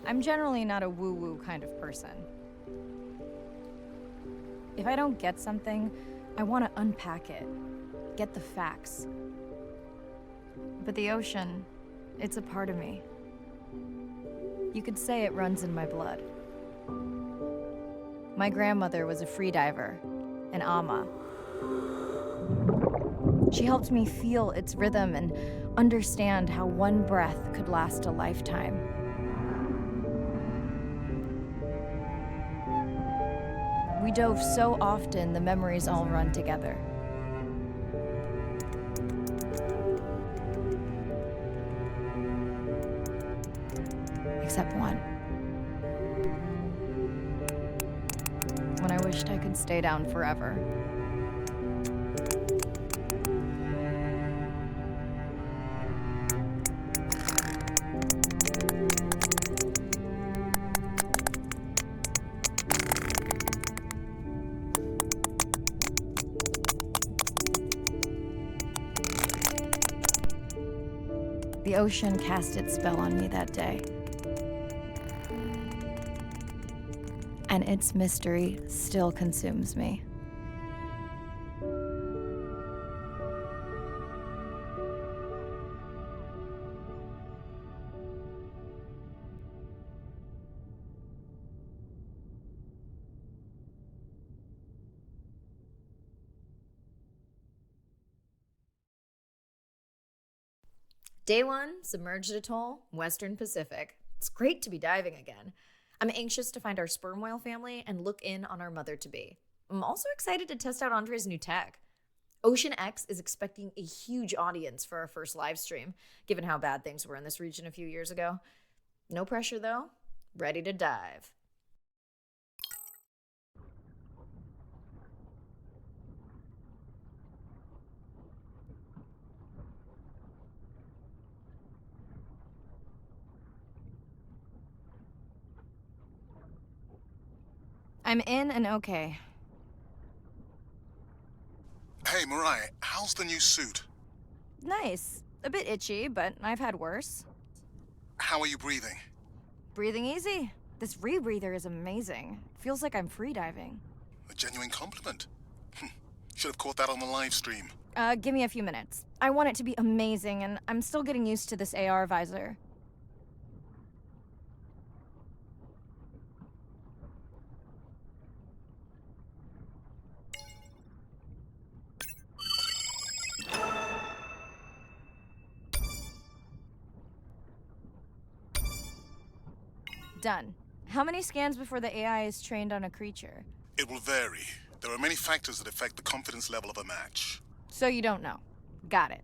I'm generally not a woo-woo kind of person. If I don't get something, I want to unpack it, get the facts. But the ocean, it's a part of me. You could say it runs in my blood. My grandmother was a freediver, an ama. She helped me feel its rhythm and understand how one breath could last a lifetime. We dove so often, the memories all run together. Except one. When I wished I could stay down forever. The ocean cast its spell on me that day. And its mystery still consumes me. Day 1, submerged atoll, Western Pacific. It's great to be diving again. I'm anxious to find our sperm whale family and look in on our mother-to-be. I'm also excited to test out Andre's new tech. Ocean X is expecting a huge audience for our first live stream, given how bad things were in this region a few years ago. No pressure though. Ready to dive. I'm in and okay. Hey, Mariah, how's the new suit? Nice. A bit itchy, but I've had worse. How are you breathing? Breathing easy. This rebreather is amazing. Feels like I'm freediving. A genuine compliment. Should have caught that on the live stream. Give me a few minutes. I want it to be amazing, and I'm still getting used to this AR visor. Done. How many scans before the AI is trained on a creature? It will vary. There are many factors that affect the confidence level of a match. So you don't know. Got it.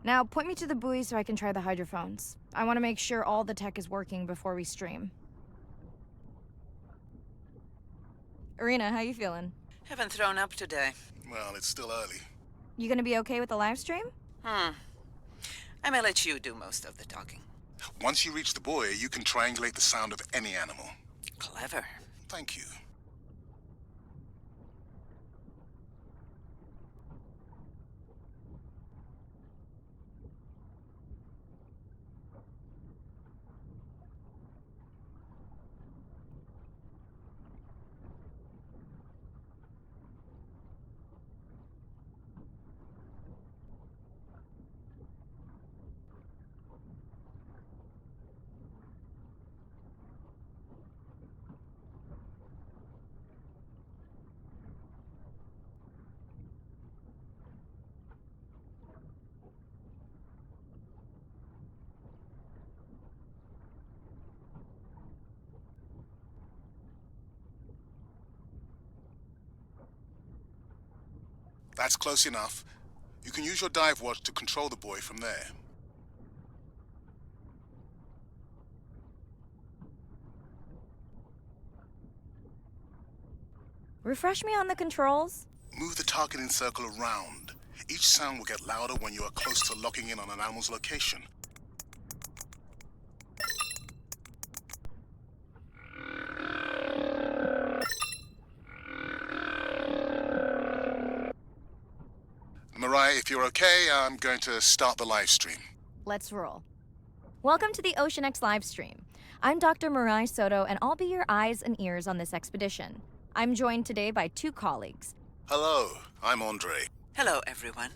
Now point me to the buoy so I can try the hydrophones. I want to make sure all the tech is working before we stream. Irina, how you feeling? Haven't thrown up today. Well, it's still early. You gonna be okay with the live stream? I may let you do most of the talking. Once you reach the buoy, you can triangulate the sound of any animal. Clever. Thank you. That's close enough. You can use your dive watch to control the buoy from there. Refresh me on the controls. Move the targeting circle around. Each sound will get louder when you are close to locking in on an animal's location. Mariah, if you're okay, I'm going to start the live stream. Let's roll. Welcome to the Ocean X live stream. I'm Dr. Mirai Soto, and I'll be your eyes and ears on this expedition. I'm joined today by two colleagues. Hello, I'm Andre. Hello, everyone.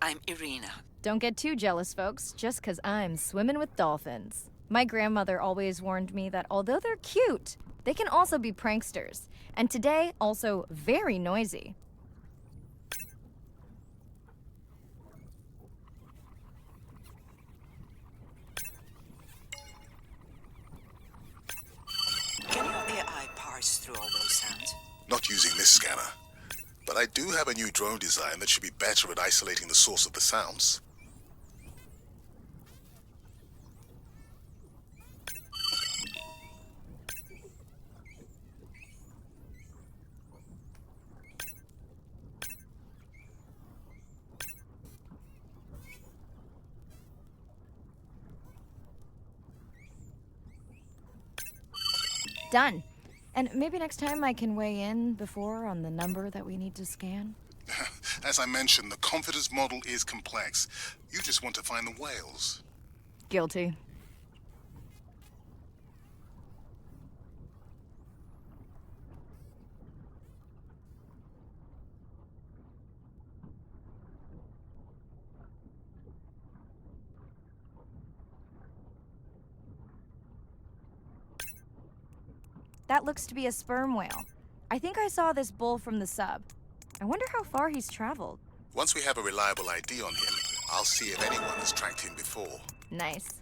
I'm Irina. Don't get too jealous, folks, just 'cause I'm swimming with dolphins. My grandmother always warned me that although they're cute, they can also be pranksters. And today, also very noisy. Can your AI parse through all those sounds? Not using this scanner. But I do have a new drone design that should be better at isolating the source of the sounds. Done. And maybe next time I can weigh in before on the number that we need to scan? As I mentioned, the confidence model is complex. You just want to find the whales. Guilty. That looks to be a sperm whale. I think I saw this bull from the sub. I wonder how far he's traveled. Once we have a reliable ID on him, I'll see if anyone has tracked him before. Nice.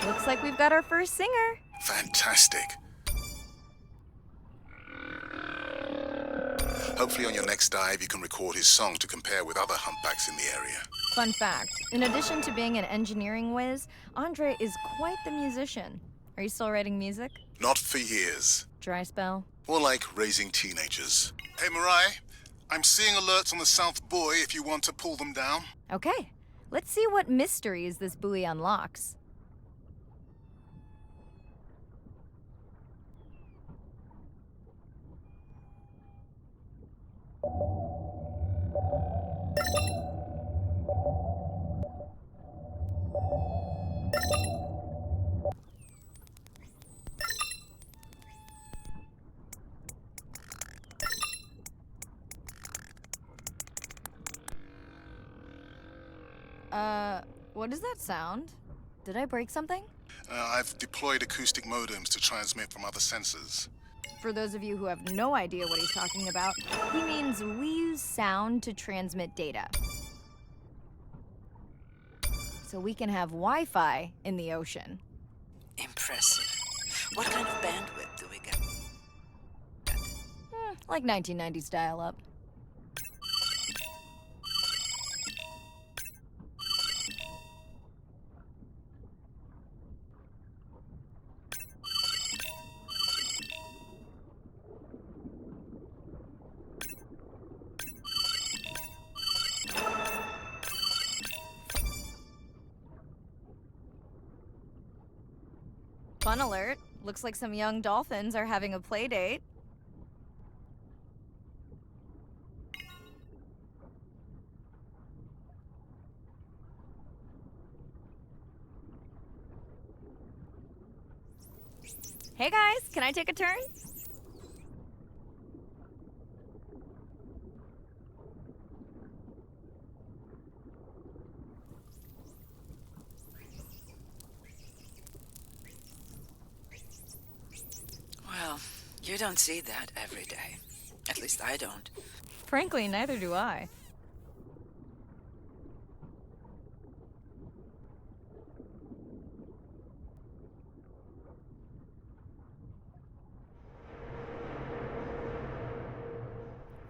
Looks like we've got our first singer. Fantastic. Hopefully on your next dive you can record his song to compare with other humpbacks in the area. Fun fact, in addition to being an engineering whiz, Andre is quite the musician. Are you still writing music? Not for years. Dry spell? More like raising teenagers. Hey Mirai, I'm seeing alerts on the South Buoy if you want to pull them down. Okay, let's see what mysteries this buoy unlocks. What does that sound? Did I break something? I've deployed acoustic modems to transmit from other sensors. For those of you who have no idea what he's talking about, he means we use sound to transmit data. So we can have Wi-Fi in the ocean. Impressive. What kind of bandwidth do we get? Like 1990s dial-up. Fun alert. Looks like some young dolphins are having a play date. Hey guys, can I take a turn? Well, you don't see that every day. At least I don't. Frankly, neither do I.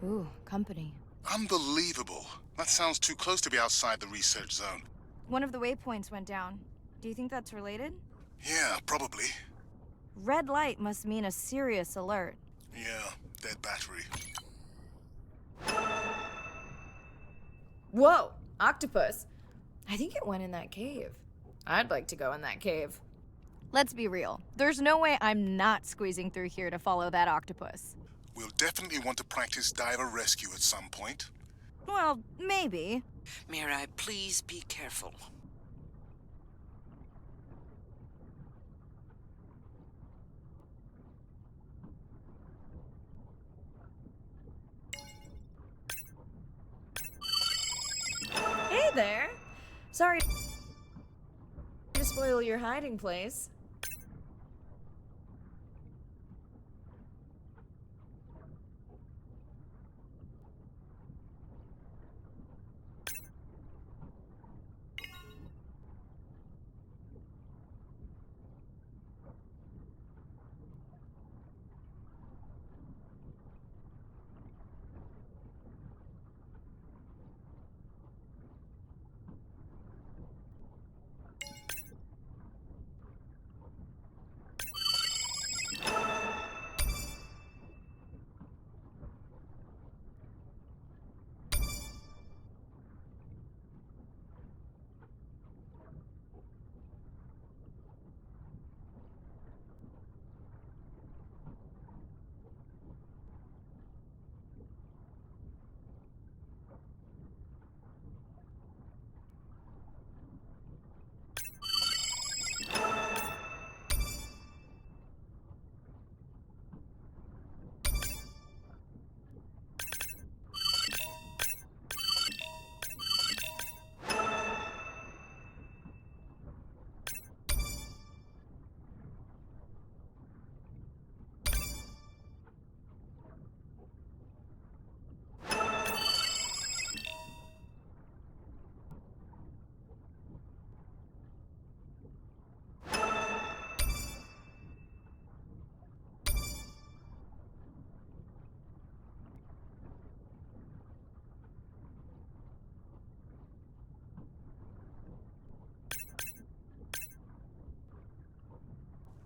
Ooh, company. Unbelievable. That sounds too close to be outside the research zone. One of the waypoints went down. Do you think that's related? Yeah, probably. Red light must mean a serious alert. Yeah, dead battery. Whoa, octopus. I think it went in that cave. I'd like to go in that cave. Let's be real. There's no way I'm not squeezing through here to follow that octopus. We'll definitely want to practice diver rescue at some point. Well, maybe. Mirai, please be careful. Hey there. Sorry to spoil your hiding place.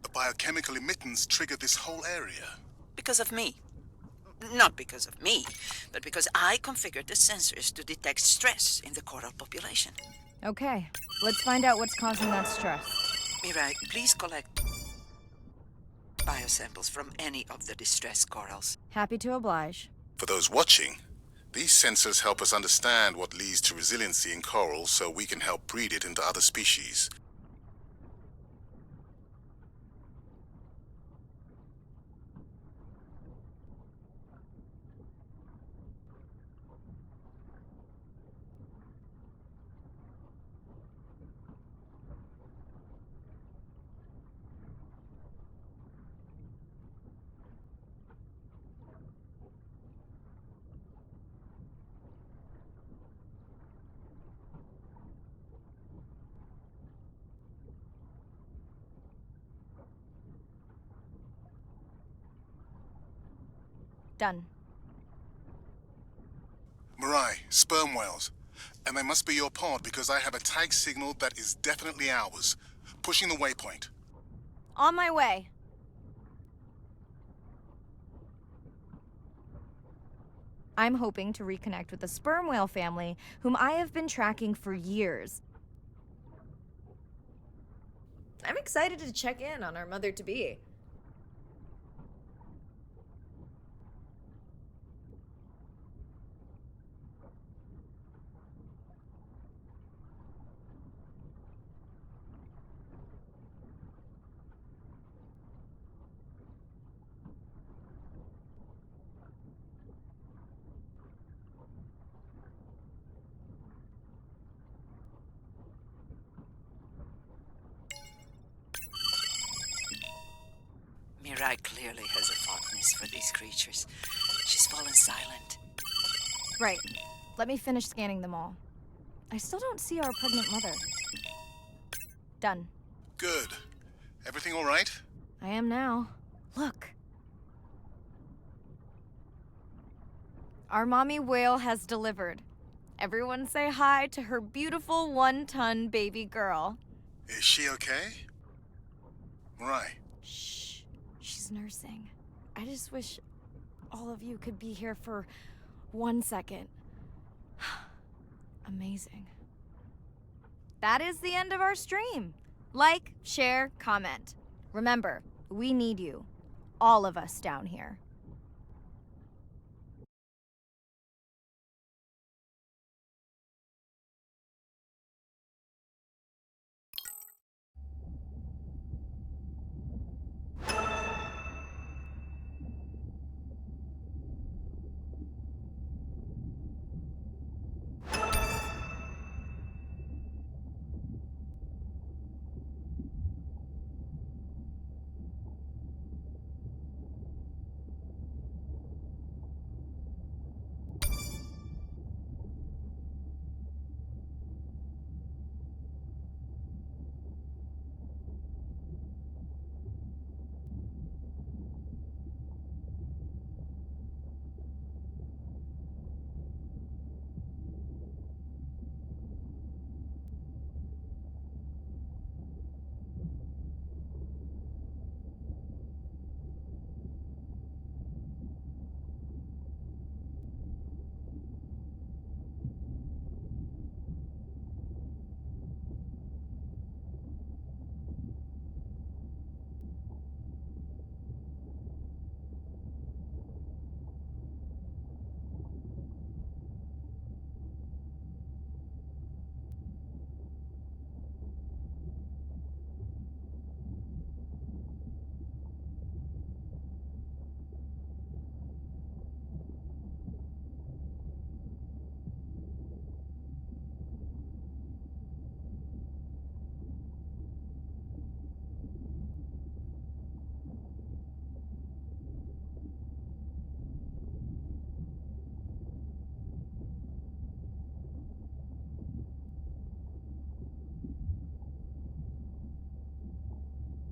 The biochemical emittance triggered this whole area. Because of me. Not because of me, but because I configured the sensors to detect stress in the coral population. Okay, let's find out what's causing that stress. Mirai, please collect biosamples from any of the distressed corals. Happy to oblige. For those watching, these sensors help us understand what leads to resiliency in coral so we can help breed it into other species. Done. Mirai, sperm whales. And they must be your pod because I have a tag signal that is definitely ours. Pushing the waypoint. On my way. I'm hoping to reconnect with the sperm whale family, whom I have been tracking for years. I'm excited to check in on our mother-to-be. Mirai clearly has a fondness for these creatures. She's fallen silent. Right. Let me finish scanning them all. I still don't see our pregnant mother. Done. Good. Everything all right? I am now. Look. Our mommy whale has delivered. Everyone say hi to her beautiful 1-ton baby girl. Is she okay? Right. Shh. She's nursing. I just wish all of you could be here for 1 second. Amazing. That is the end of our stream. Like, share, comment. Remember, we need you. All of us down here.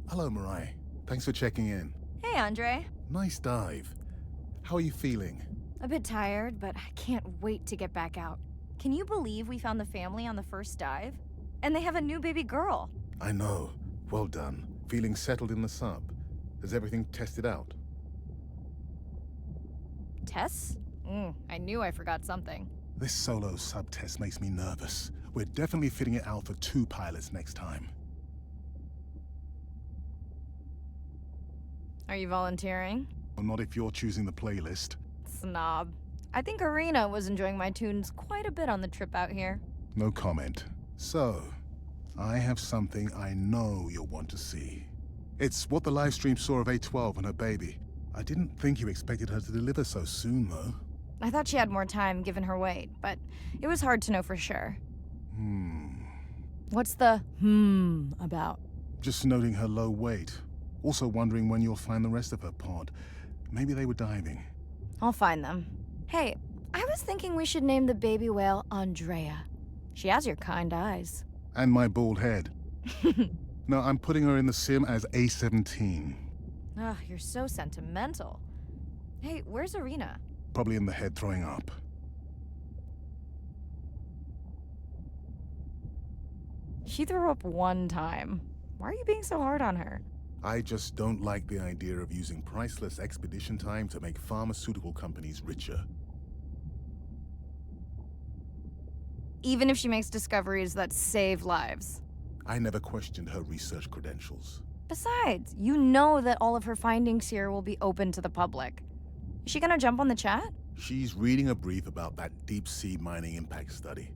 Hello, Mirai. Thanks for checking in. Hey, Andre. Nice dive. How are you feeling? A bit tired, but I can't wait to get back out. Can you believe we found the family on the first dive? And they have a new baby girl. I know. Well done. Feeling settled in the sub. Has everything tested out? Tess? I knew I forgot something. This solo sub test makes me nervous. We're definitely fitting it out for 2 pilots next time. Are you volunteering? Well, not if you're choosing the playlist. Snob. I think Arena was enjoying my tunes quite a bit on the trip out here. No comment. So, I have something I know you'll want to see. It's what the livestream saw of A12 and her baby. I didn't think you expected her to deliver so soon, though. I thought she had more time given her weight, but it was hard to know for sure. What's the about? Just noting her low weight. Also wondering when you'll find the rest of her pod. Maybe they were diving. I'll find them. Hey, I was thinking we should name the baby whale Andrea. She has your kind eyes. And my bald head. No, I'm putting her in the sim as A17. Ugh, you're so sentimental. Hey, where's Arena? Probably in the head throwing up. She threw up 1 time. Why are you being so hard on her? I just don't like the idea of using priceless expedition time to make pharmaceutical companies richer. Even if she makes discoveries that save lives. I never questioned her research credentials. Besides, you know that all of her findings here will be open to the public. Is she gonna jump on the chat? She's reading a brief about that deep-sea mining impact study.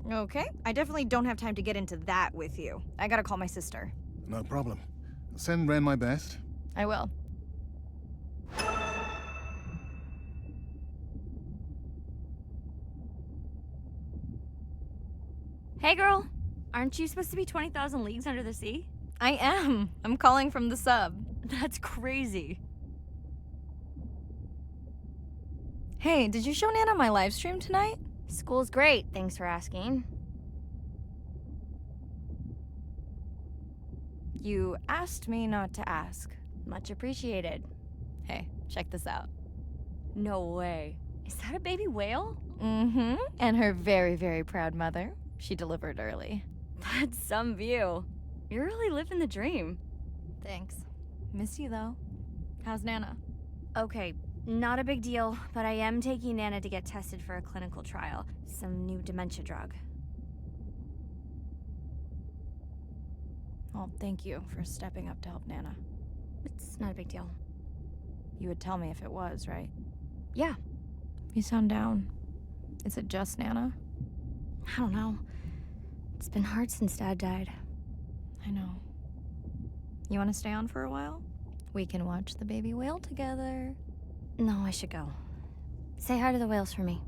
Okay, I definitely don't have time to get into that with you. I gotta call my sister. No problem. Send Ren my best. I will. Hey girl, aren't you supposed to be 20,000 leagues under the sea? I am. I'm calling from the sub. That's crazy. Hey, did you show Nana my live stream tonight? School's great, thanks for asking. You asked me not to ask. Much appreciated. Hey, check this out. No way. Is that a baby whale? Mm-hmm. And her very, very proud mother. She delivered early. That's some view. You're really living the dream. Thanks. Miss you, though. How's Nana? Okay, not a big deal, but I am taking Nana to get tested for a clinical trial. Some new dementia drug. Well, thank you for stepping up to help Nana. It's not a big deal. You would tell me if it was, right? Yeah, You sound down. Is it just Nana? I don't know. It's been hard since Dad died. I know. You want to stay on for a while? We can watch the baby whale together. No, I should go. Say hi to the whales for me.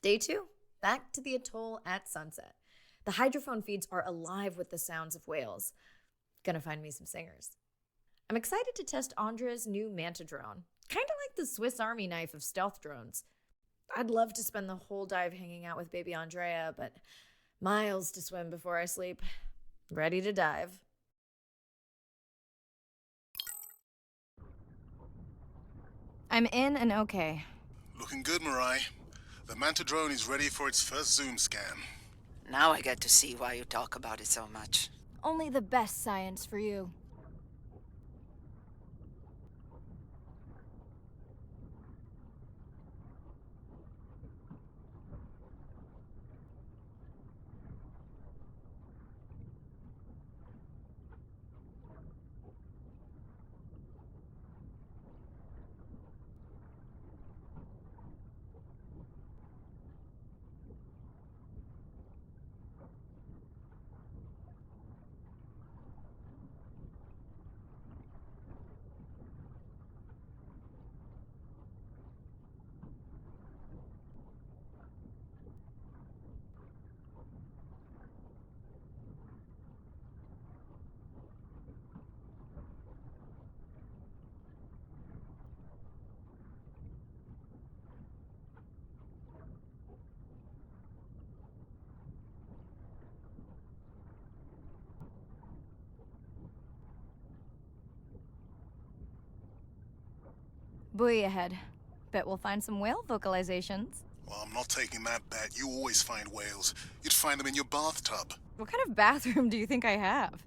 Day 2, back to the atoll at sunset. The hydrophone feeds are alive with the sounds of whales. Gonna find me some singers. I'm excited to test Andre's new Manta drone. Kinda like the Swiss Army knife of stealth drones. I'd love to spend the whole dive hanging out with baby Andrea, but miles to swim before I sleep. Ready to dive. I'm in and okay. Looking good, Mirai. The Manta drone is ready for its first zoom scan. Now I get to see why you talk about it so much. Only the best science for you. Buoy ahead. Bet we'll find some whale vocalizations. Well, I'm not taking that bet. You always find whales. You'd find them in your bathtub. What kind of bathroom do you think I have?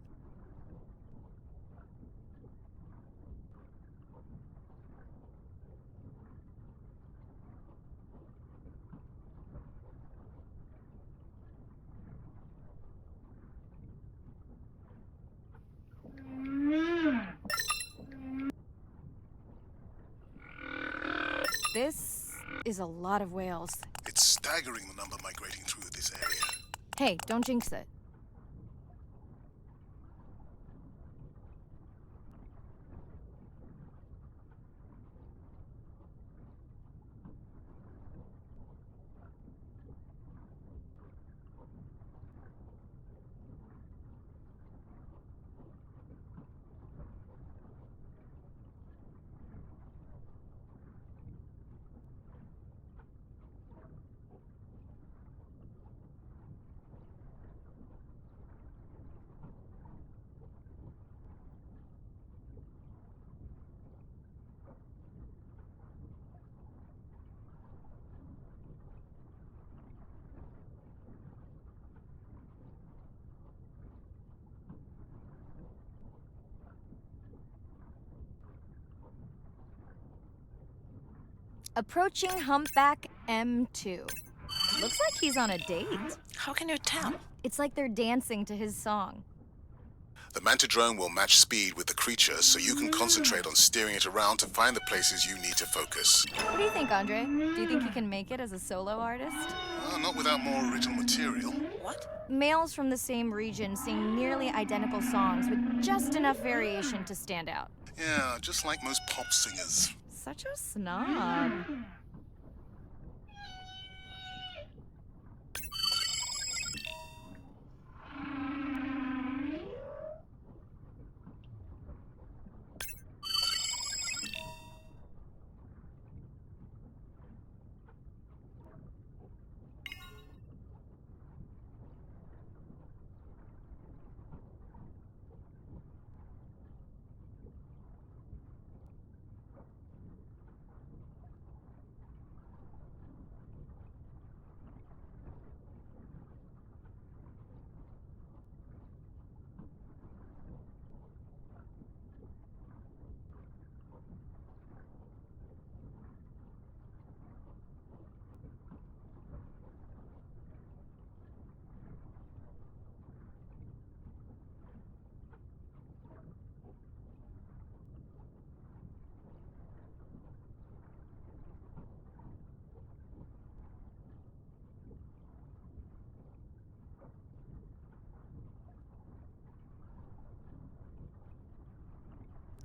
This is a lot of whales. It's staggering the number migrating through this area. Hey, don't jinx it. Approaching Humpback M2. Looks like he's on a date. How can you tell? It's like they're dancing to his song. The Manta drone will match speed with the creature so you can concentrate on steering it around to find the places you need to focus. What do you think, Andre? Do you think he can make it as a solo artist? Not without more original material. What? Males from the same region sing nearly identical songs with just enough variation to stand out. Yeah, just like most pop singers. Such a snob.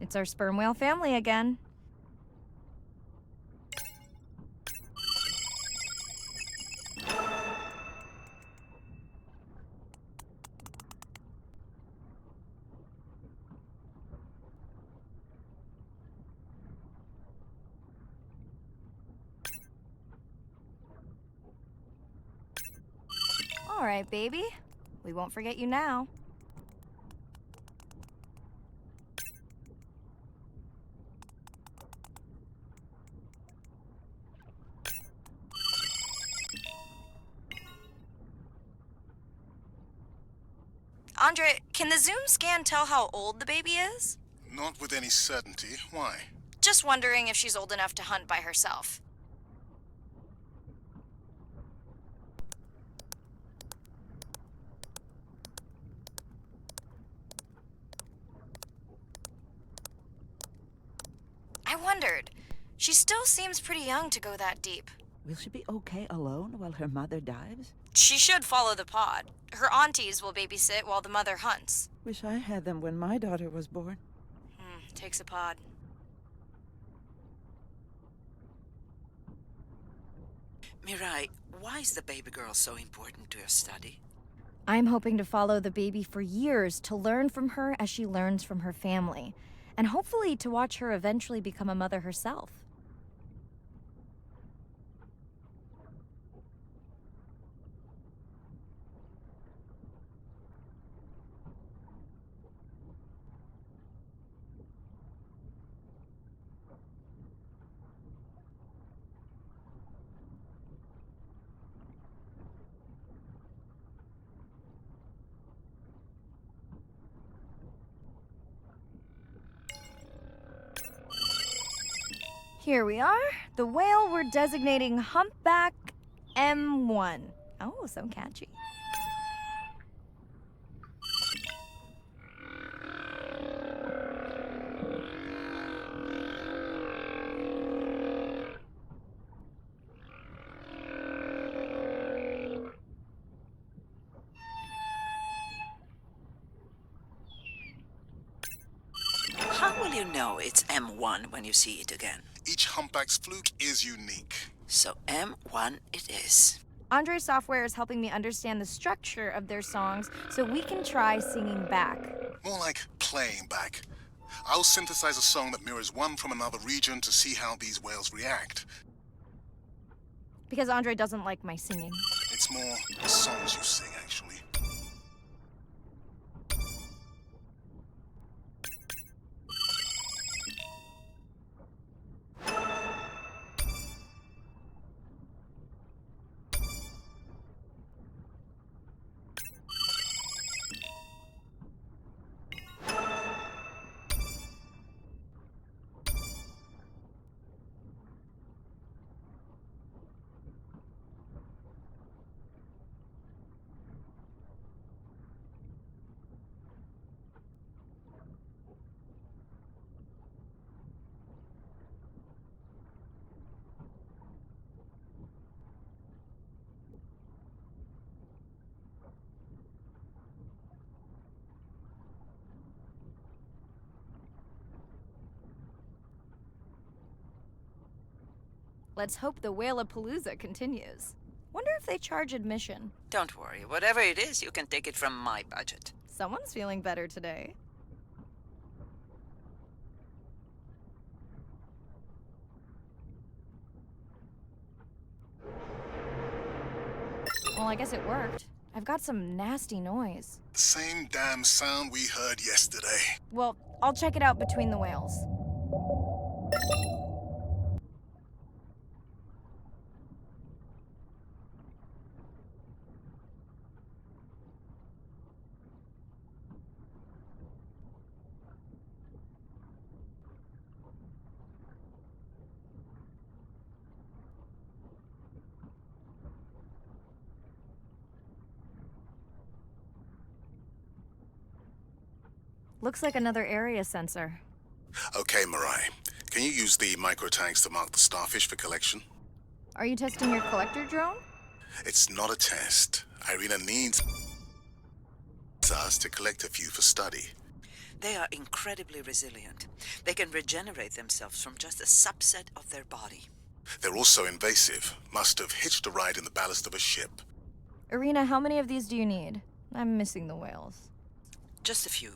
It's our sperm whale family again. All right, baby. We won't forget you now. Andre, can the Zoom scan tell how old the baby is? Not with any certainty. Why? Just wondering if she's old enough to hunt by herself. I wondered. She still seems pretty young to go that deep. Will she be okay alone while her mother dives? She should follow the pod. Her aunties will babysit while the mother hunts. Wish I had them when my daughter was born. Takes a pod. Mirai, why is the baby girl so important to your study? I'm hoping to follow the baby for years to learn from her as she learns from her family, and hopefully to watch her eventually become a mother herself. Here we are, the whale we're designating Humpback M1. Oh, so catchy. How will you know it's M1 when you see it again? Each humpback's fluke is unique. So M1 it is. Andre's software is helping me understand the structure of their songs so we can try singing back. More like playing back. I'll synthesize a song that mirrors one from another region to see how these whales react. Because Andre doesn't like my singing. It's more the songs you sing, actually. Let's hope the Whalapalooza continues. Wonder if they charge admission. Don't worry, whatever it is, you can take it from my budget. Someone's feeling better today. Well, I guess it worked. I've got some nasty noise. Same damn sound we heard yesterday. Well, I'll check it out between the whales. Looks like another area sensor. Okay, Mirai. Can you use the microtags to mark the starfish for collection? Are you testing your collector drone? It's not a test. Irina needs us to collect a few for study. They are incredibly resilient. They can regenerate themselves from just a subset of their body. They're also invasive. Must have hitched a ride in the ballast of a ship. Irina, how many of these do you need? I'm missing the whales. Just a few.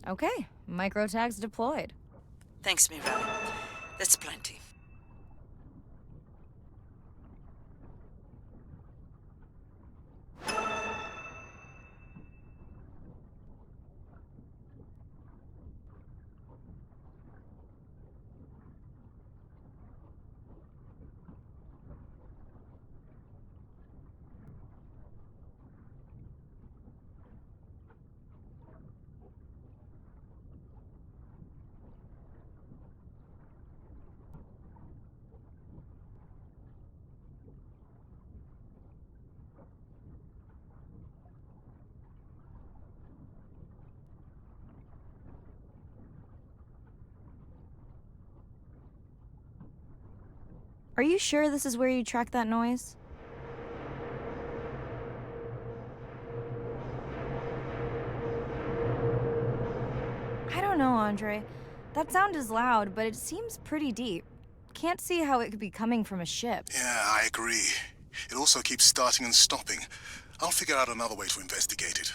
Okay, microtags deployed. Thanks, Mirai. That's plenty. Are you sure this is where you tracked that noise? I don't know, Andre. That sound is loud, but it seems pretty deep. Can't see how it could be coming from a ship. Yeah, I agree. It also keeps starting and stopping. I'll figure out another way to investigate it.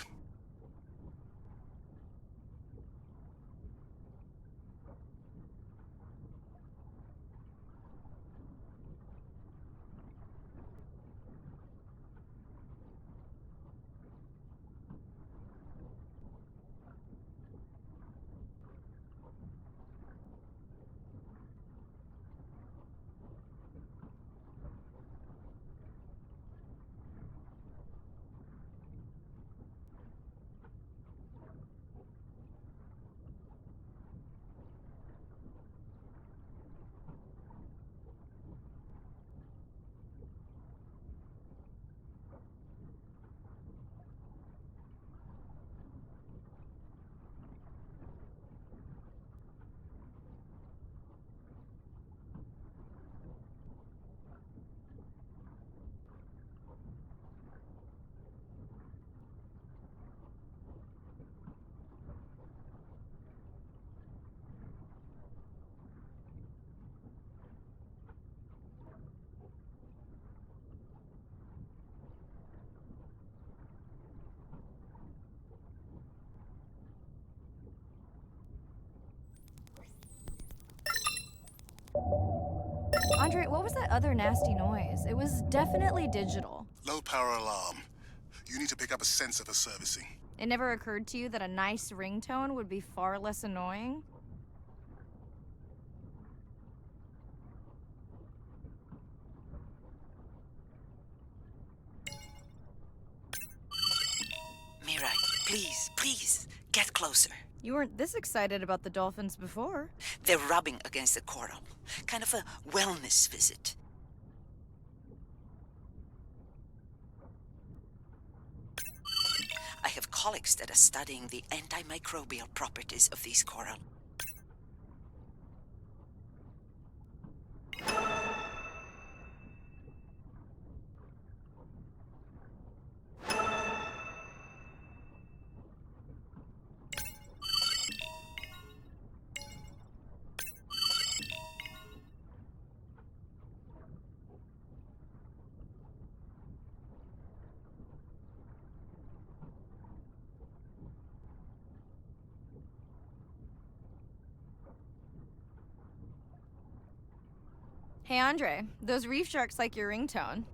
Andre, what was that other nasty noise? It was definitely digital. Low power alarm. You need to pick up a sensor for servicing. It never occurred to you that a nice ringtone would be far less annoying? Mirai, please, get closer. You weren't this excited about the dolphins before. They're rubbing against the coral. Kind of a wellness visit. I have colleagues that are studying the antimicrobial properties of these coral. Hey, Andre, those reef sharks like your ringtone.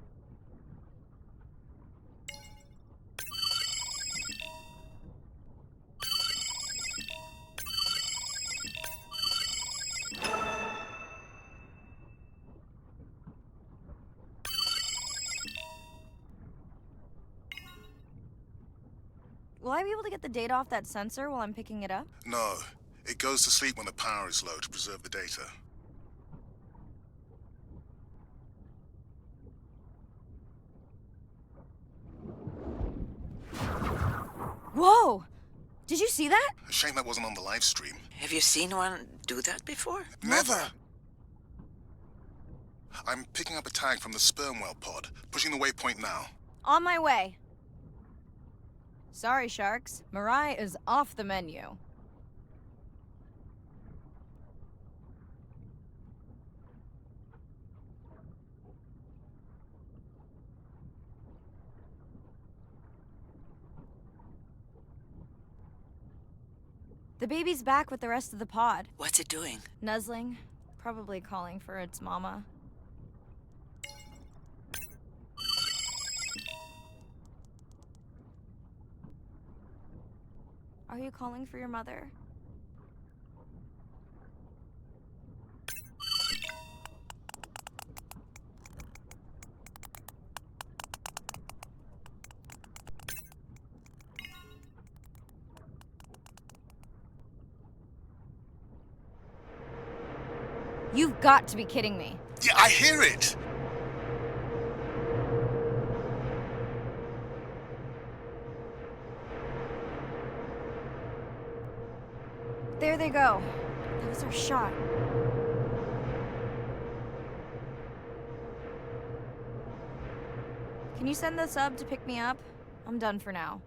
Will I be able to get the data off that sensor while I'm picking it up? No. It goes to sleep when the power is low to preserve the data. Whoa! Did you see that? A shame that wasn't on the live stream. Have you seen one do that before? Never! I'm picking up a tag from the sperm whale pod, pushing the waypoint now. On my way. Sorry, sharks. Mirai is off the menu. The baby's back with the rest of the pod. What's it doing? Nuzzling, probably calling for its mama. Are you calling for your mother? You've got to be kidding me. Yeah, I hear it! There they go. That was our shot. Can you send the sub to pick me up? I'm done for now.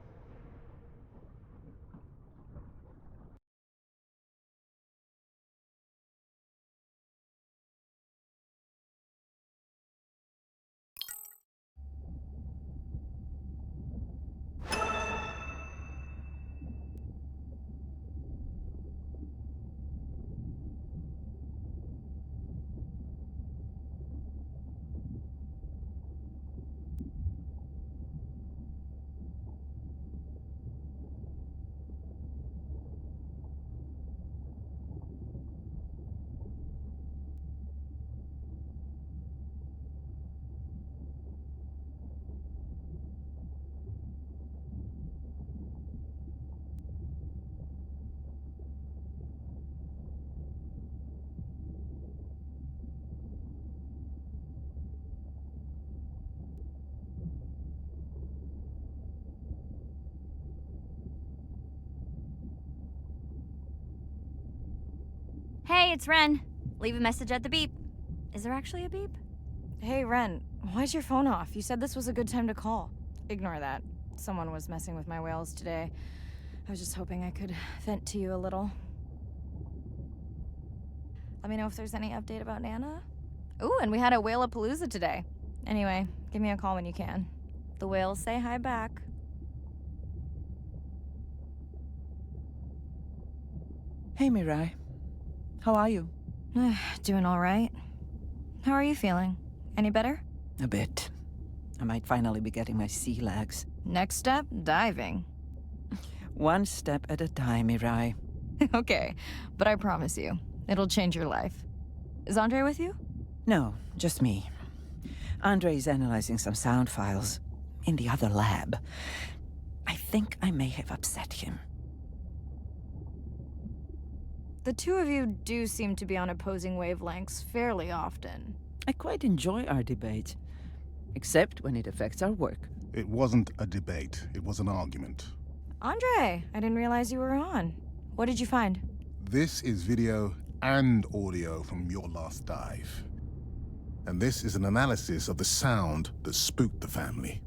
Hey, it's Ren. Leave a message at the beep. Is there actually a beep? Hey, Ren, why's your phone off? You said this was a good time to call. Ignore that. Someone was messing with my whales today. I was just hoping I could vent to you a little. Let me know if there's any update about Nana. Ooh, and we had a whale-a-palooza today. Anyway, give me a call when you can. The whales say hi back. Hey, Mirai. How are you? Doing all right. How are you feeling? Any better? A bit. I might finally be getting my sea legs. Next step, diving. One step at a time, Mirai. Okay, but I promise you, it'll change your life. Is Andre with you? No, just me. Andre is analyzing some sound files in the other lab. I think I may have upset him. The two of you do seem to be on opposing wavelengths fairly often. I quite enjoy our debate, except when it affects our work. It wasn't a debate, it was an argument. Andre, I didn't realize you were on. What did you find? This is video and audio from your last dive. And this is an analysis of the sound that spooked the family.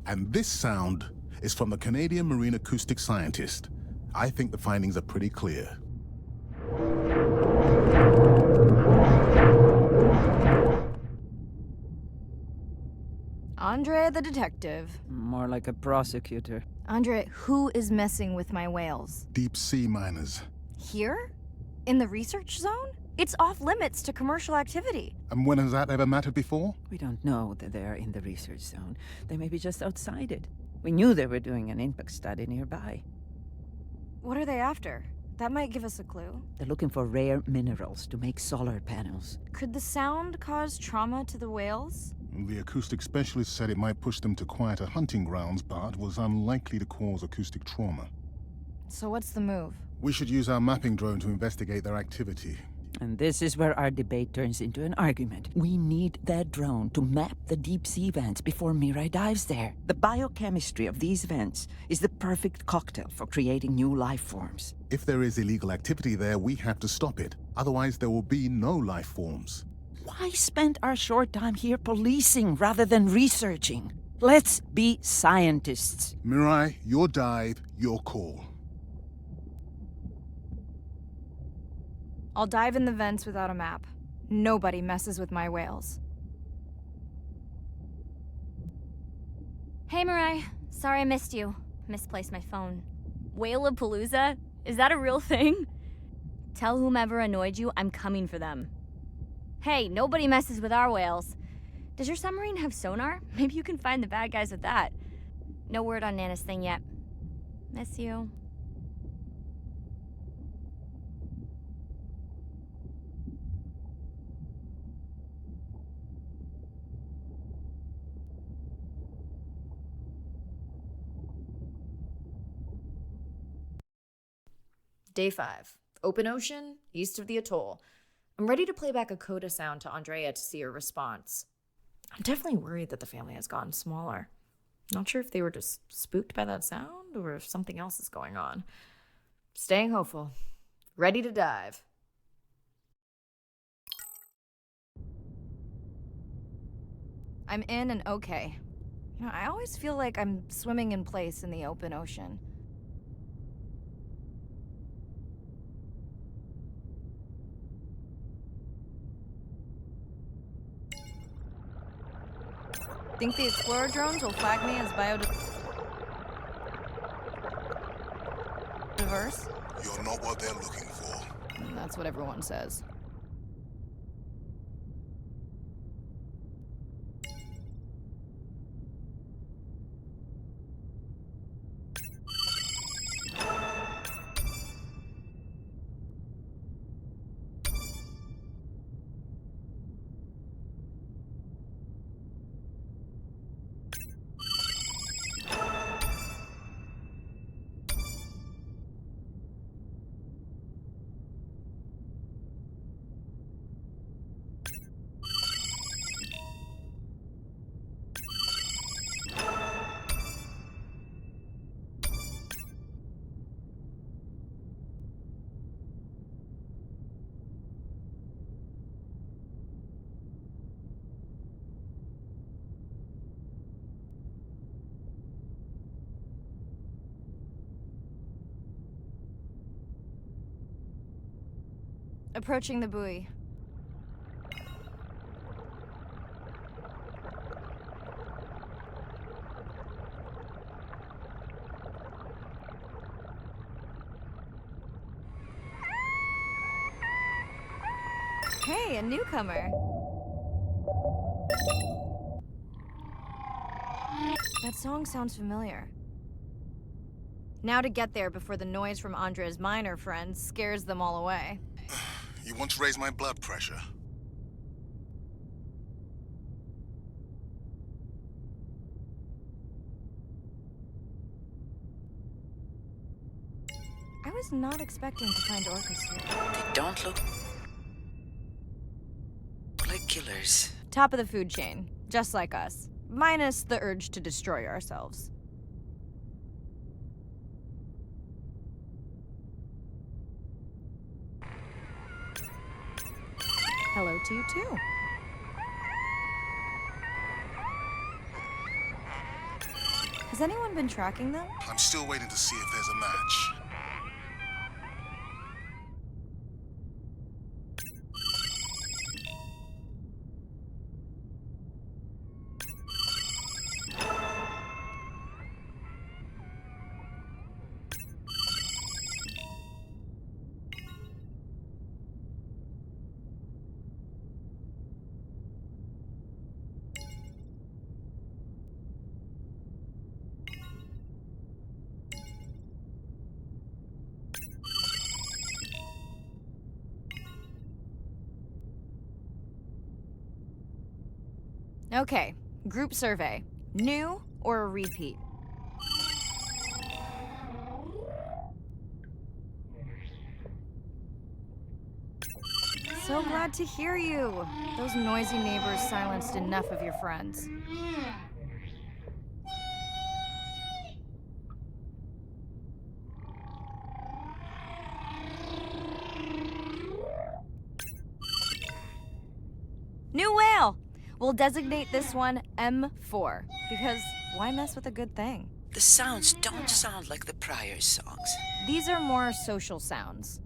And this sound is from the Canadian marine acoustic scientist. I think the findings are pretty clear. Andre the detective. More like a prosecutor. Andre, who is messing with my whales? Deep sea miners. Here? In the research zone? It's off limits to commercial activity. And when has that ever mattered before? We don't know that they're in the research zone. They may be just outside it. We knew they were doing an impact study nearby. What are they after? That might give us a clue. They're looking for rare minerals to make solar panels. Could the sound cause trauma to the whales? The acoustic specialist said it might push them to quieter hunting grounds, but was unlikely to cause acoustic trauma. So what's the move? We should use our mapping drone to investigate their activity. And this is where our debate turns into an argument. We need that drone to map the deep-sea vents before Mirai dives there. The biochemistry of these vents is the perfect cocktail for creating new life forms. If there is illegal activity there, we have to stop it. Otherwise, there will be no life forms. Why spend our short time here policing rather than researching? Let's be scientists. Mirai, your dive, your call. I'll dive in the vents without a map. Nobody messes with my whales. Hey, Mirai. Sorry I missed you. Misplaced my phone. Whale-a-palooza? Is that a real thing? Tell whomever annoyed you I'm coming for them. Hey, nobody messes with our whales. Does your submarine have sonar? Maybe you can find the bad guys with that. No word on Nana's thing yet. Miss you. Day 5. Open ocean, east of the atoll. I'm ready to play back a coda sound to Andrea to see her response. I'm definitely worried that the family has gotten smaller. Not sure if they were just spooked by that sound or if something else is going on. Staying hopeful. Ready to dive. I'm in and okay. You know, I always feel like I'm swimming in place in the open ocean. Think the Explorer drones will flag me as biodiverse? You're not what they're looking for. That's what everyone says. Approaching the buoy. Hey, a newcomer. That song sounds familiar. Now to get there before the noise from Andrea's miner friends scares them all away. You want to raise my blood pressure? I was not expecting to find orcas here. They don't look like killers. Top of the food chain, just like us. Minus the urge to destroy ourselves. Hello to you too. Has anyone been tracking them? I'm still waiting to see if there's a match. Okay, group survey. New or a repeat? so glad to hear you. Those noisy neighbors silenced enough of your friends. New whale! We'll designate this one M4, because why mess with a good thing? The sounds don't sound like the prior songs. These are more social sounds.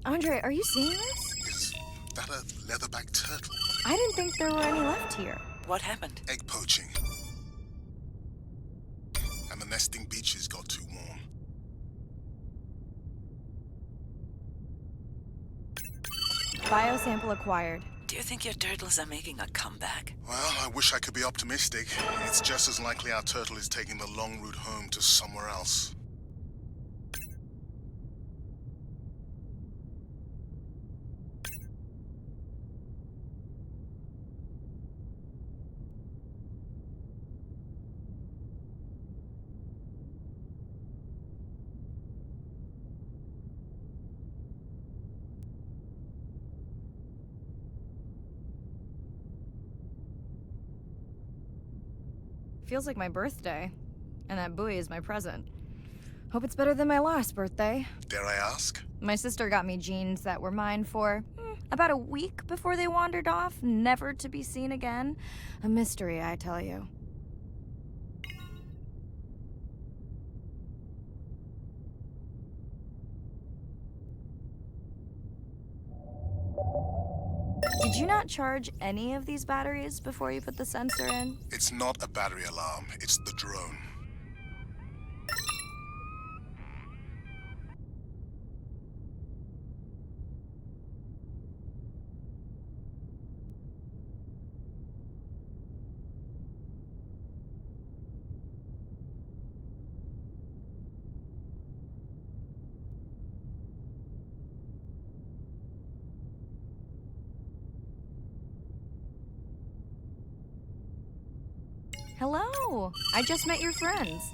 Andre, are you seeing this? Is that a leatherback turtle? I didn't think there were any left here. What happened? Egg poaching. And the nesting beaches got too warm. Biosample acquired. Do you think your turtles are making a comeback? Well, I wish I could be optimistic. It's just as likely our turtle is taking the long route home to somewhere else. Feels like my birthday. And that buoy is my present. Hope it's better than my last birthday. Dare I ask? My sister got me jeans that were mine for about a week before they wandered off, never to be seen again. A mystery, I tell you. Did you not charge any of these batteries before you put the sensor in? It's not a battery alarm, it's the drone. Hello! I just met your friends.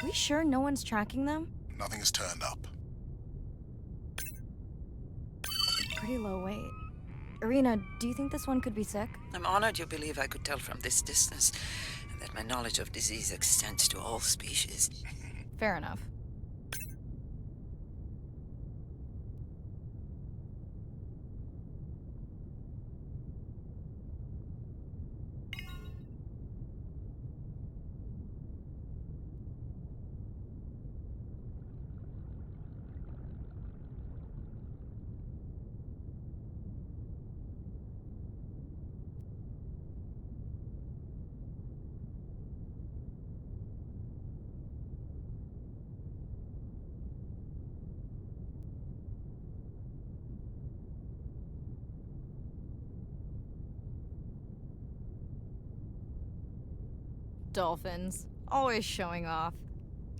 Are we sure no one's tracking them? Nothing has turned up. Pretty low weight. Irina, do you think this one could be sick? I'm honored you believe I could tell from this distance and that my knowledge of disease extends to all species. Fair enough. Dolphins. Always showing off.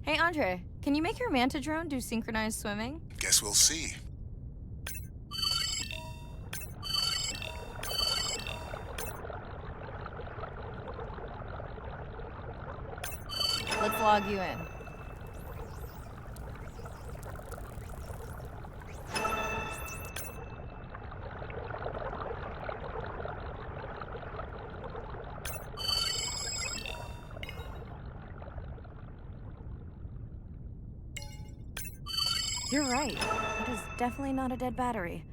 Hey, Andre, can you make your manta drone do synchronized swimming? Guess we'll see. Let's log you in. You're right. It is definitely not a dead battery.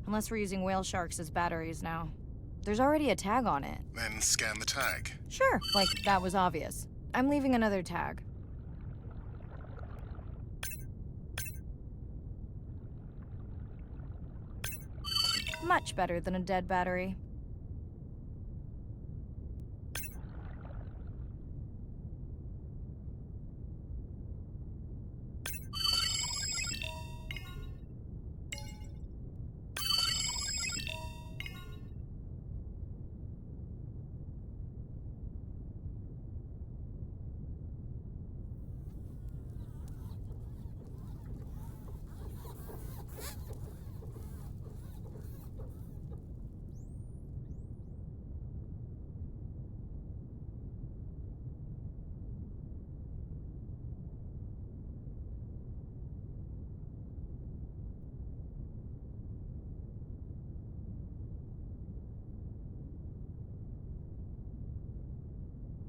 Unless we're using whale sharks as batteries now. There's already a tag on it. Then scan the tag. Sure, like that was obvious. I'm leaving another tag. Much better than a dead battery.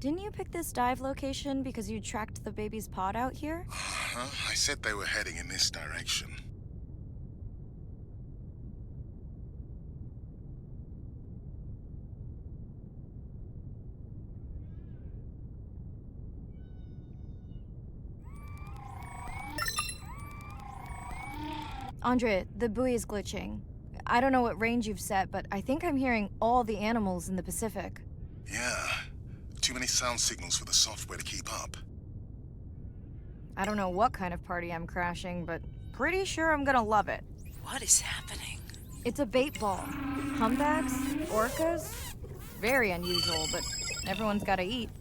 Didn't you pick this dive location because you tracked the baby's pod out here? I said they were heading in this direction. Andre, the buoy is glitching. I don't know what range you've set, but I think I'm hearing all the animals in the Pacific. Yeah. Too many sound signals for the software to keep up. I don't know what kind of party I'm crashing, but pretty sure I'm gonna love it. What is happening? It's a bait ball. Humpbacks? Orcas? Very unusual, but everyone's gotta eat.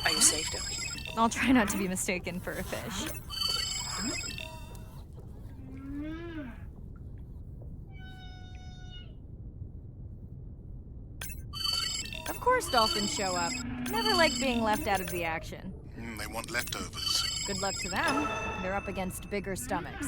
Are you safe down here? I'll try not to be mistaken for a fish. Of course dolphins show up. Never like being left out of the action. They want leftovers. Good luck to them. They're up against bigger stomachs.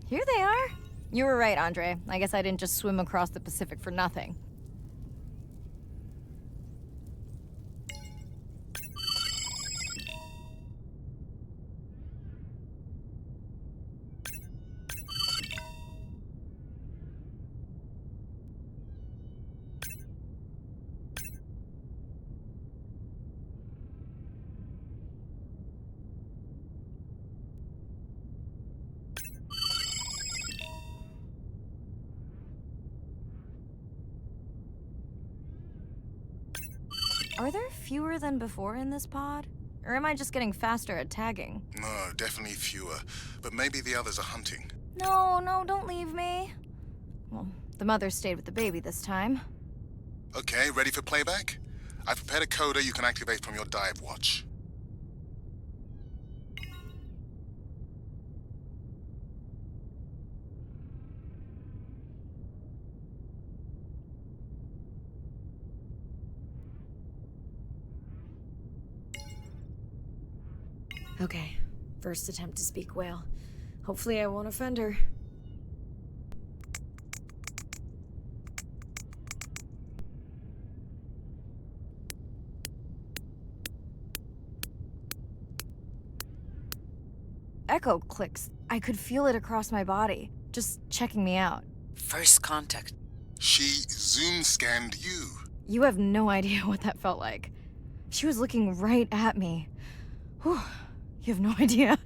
Here they are. You were right, Andre. I guess I didn't just swim across the Pacific for nothing. Are there fewer than before in this pod? Or am I just getting faster at tagging? No, definitely fewer. But maybe the others are hunting. No, don't leave me. Well, the mother stayed with the baby this time. Okay, ready for playback? I've prepared a coder you can activate from your dive watch. Okay, first attempt to speak whale. Hopefully I won't offend her. Echo clicks. I could feel it across my body, just checking me out. First contact. She zoom scanned you. You have no idea what that felt like. She was looking right at me. Whew, you have no idea.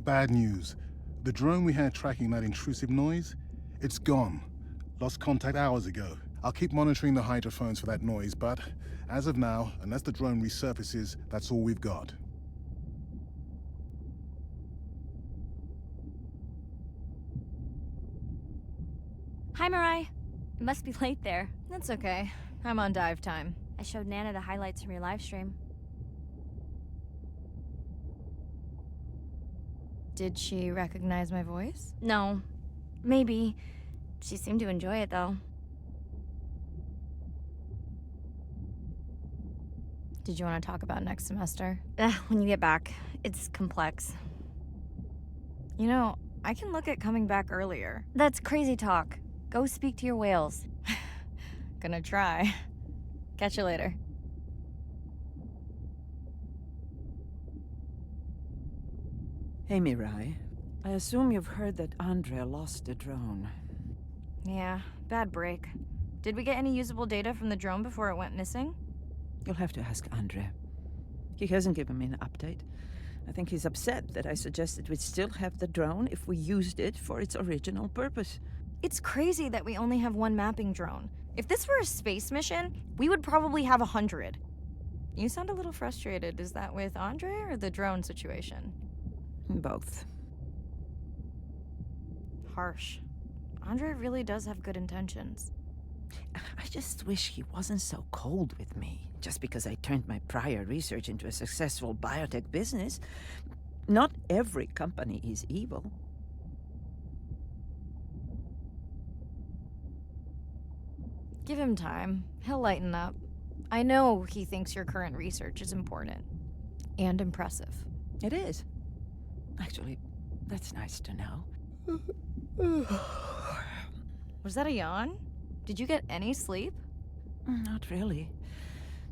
Bad news. The drone we had tracking that intrusive noise, it's gone. Lost contact hours ago. I'll keep monitoring the hydrophones for that noise, but as of now, unless the drone resurfaces, that's all we've got. Hi, Mirai. It must be late there. That's okay. I'm on dive time. I showed Nana the highlights from your live stream. Did she recognize my voice? No. Maybe. She seemed to enjoy it, though. Did you want to talk about next semester? When you get back. It's complex. You know, I can look at coming back earlier. That's crazy talk. Go speak to your whales. Gonna try. Catch you later. Hey, Mirai. I assume you've heard that Andrea lost a drone. Yeah, bad break. Did we get any usable data from the drone before it went missing? You'll have to ask Andrea. He hasn't given me an update. I think he's upset that I suggested we'd still have the drone if we used it for its original purpose. It's crazy that we only have one mapping drone. If this were a space mission, we would probably have 100. You sound a little frustrated. Is that with Andre or the drone situation? Both. Harsh. Andre really does have good intentions. I just wish he wasn't so cold with me, just because I turned my prior research into a successful biotech business. Not every company is evil. Give him time. He'll lighten up. I know he thinks your current research is important. And impressive. It is. Actually, that's nice to know. Was that a yawn? Did you get any sleep? Not really.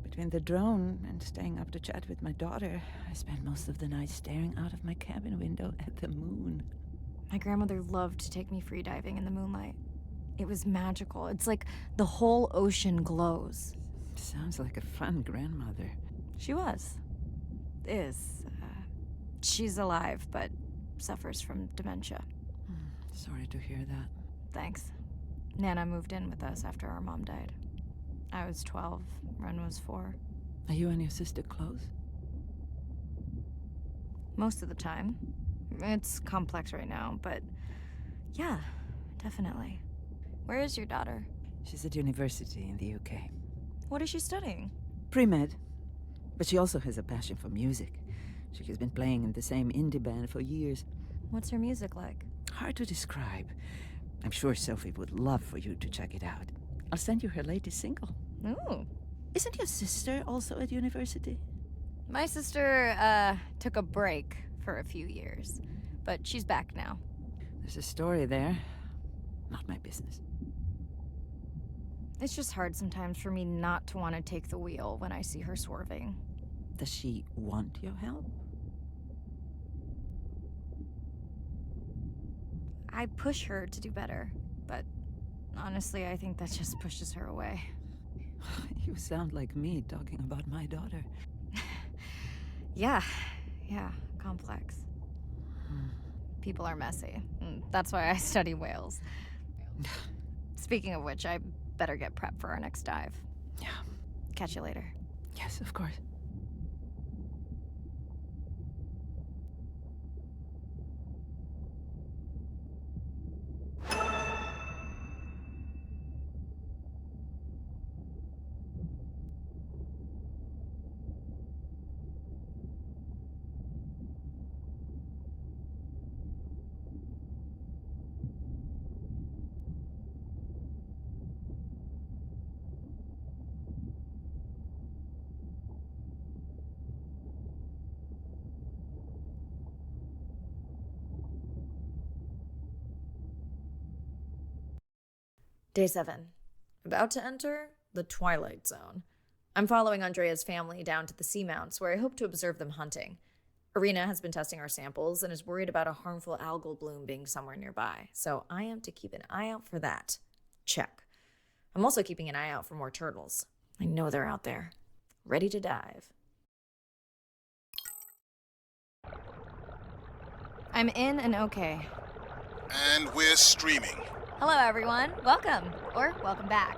Between the drone and staying up to chat with my daughter, I spent most of the night staring out of my cabin window at the moon. My grandmother loved to take me free diving in the moonlight. It was magical. It's like the whole ocean glows. Sounds like a fun grandmother. She was. Is. She's alive, but suffers from dementia. Sorry to hear that. Thanks. Nana moved in with us after our mom died. I was 12, Ren was 4. Are you and your sister close? Most of the time. It's complex right now, but yeah, definitely. Where is your daughter? She's at university in the UK. What is she studying? Pre-med. But she also has a passion for music. She has been playing in the same indie band for years. What's her music like? Hard to describe. I'm sure Sophie would love for you to check it out. I'll send you her latest single. Ooh. Isn't your sister also at university? My sister, took a break for a few years, but she's back now. There's a story there. Not my business. It's just hard sometimes for me not to want to take the wheel when I see her swerving. Does she want your help? I push her to do better, but honestly, I think that just pushes her away. You sound like me talking about my daughter. Yeah, complex. People are messy. That's why I study whales. Speaking of which, I better get prepped for our next dive. Yeah. Catch you later. Yes, of course. Day 7. About to enter the Twilight Zone. I'm following Andrea's family down to the seamounts where I hope to observe them hunting. Irina has been testing our samples and is worried about a harmful algal bloom being somewhere nearby, so I am to keep an eye out for that. Check. I'm also keeping an eye out for more turtles. I know they're out there, ready to dive. I'm in and okay. And we're streaming. Hello, everyone. Welcome, or welcome back.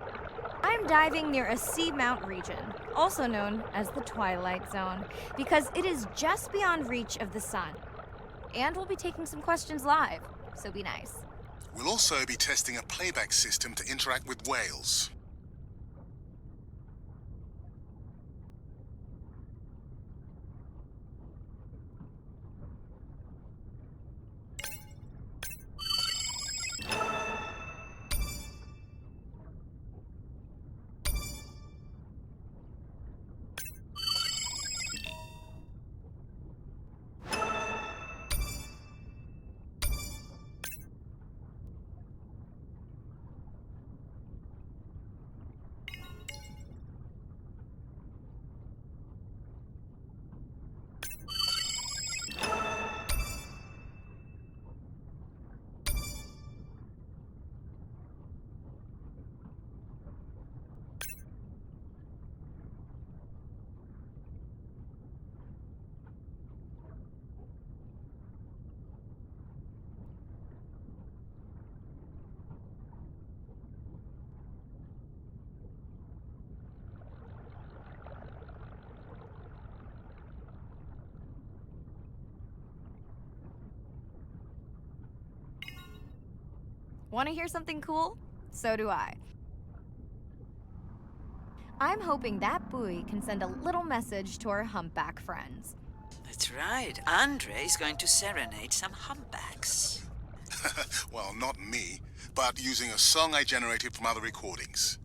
I'm diving near a seamount region, also known as the Twilight Zone, because it is just beyond reach of the sun. And we'll be taking some questions live, so be nice. We'll also be testing a playback system to interact with whales. Want to hear something cool? So do I. I'm hoping that buoy can send a little message to our humpback friends. That's right. Andre is going to serenade some humpbacks. Well, not me, but using a song I generated from other recordings.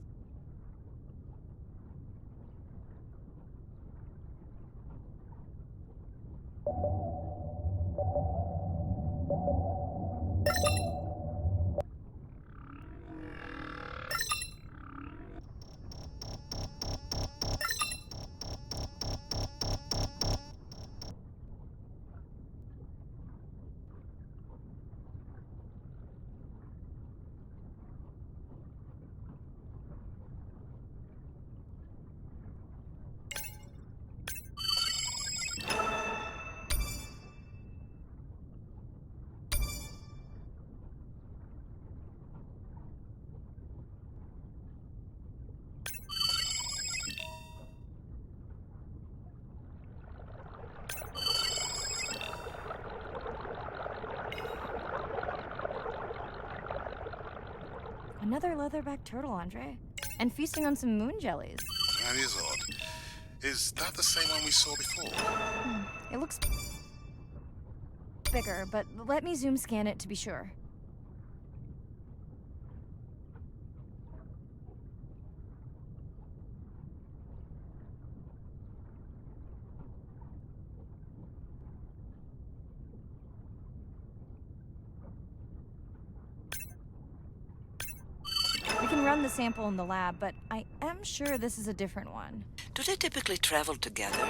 Another leatherback turtle, Andre. And feasting on some moon jellies. That is odd. Is that the same one we saw before? It looks bigger, but let me zoom scan it to be sure. We can run the sample in the lab, but I am sure this is a different one. Do they typically travel together?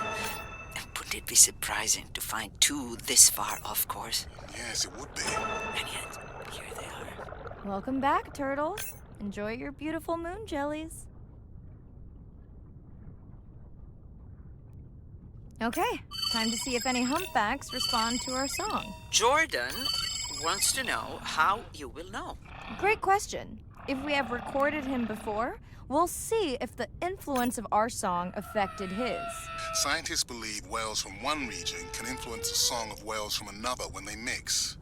And wouldn't it be surprising to find two this far off course? Yes, it would be. And yet, here they are. Welcome back, turtles. Enjoy your beautiful moon jellies. Okay, time to see if any humpbacks respond to our song. Jordan wants to know how you will know. Great question. If we have recorded him before, we'll see if the influence of our song affected his. Scientists believe whales from one region can influence the song of whales from another when they mix.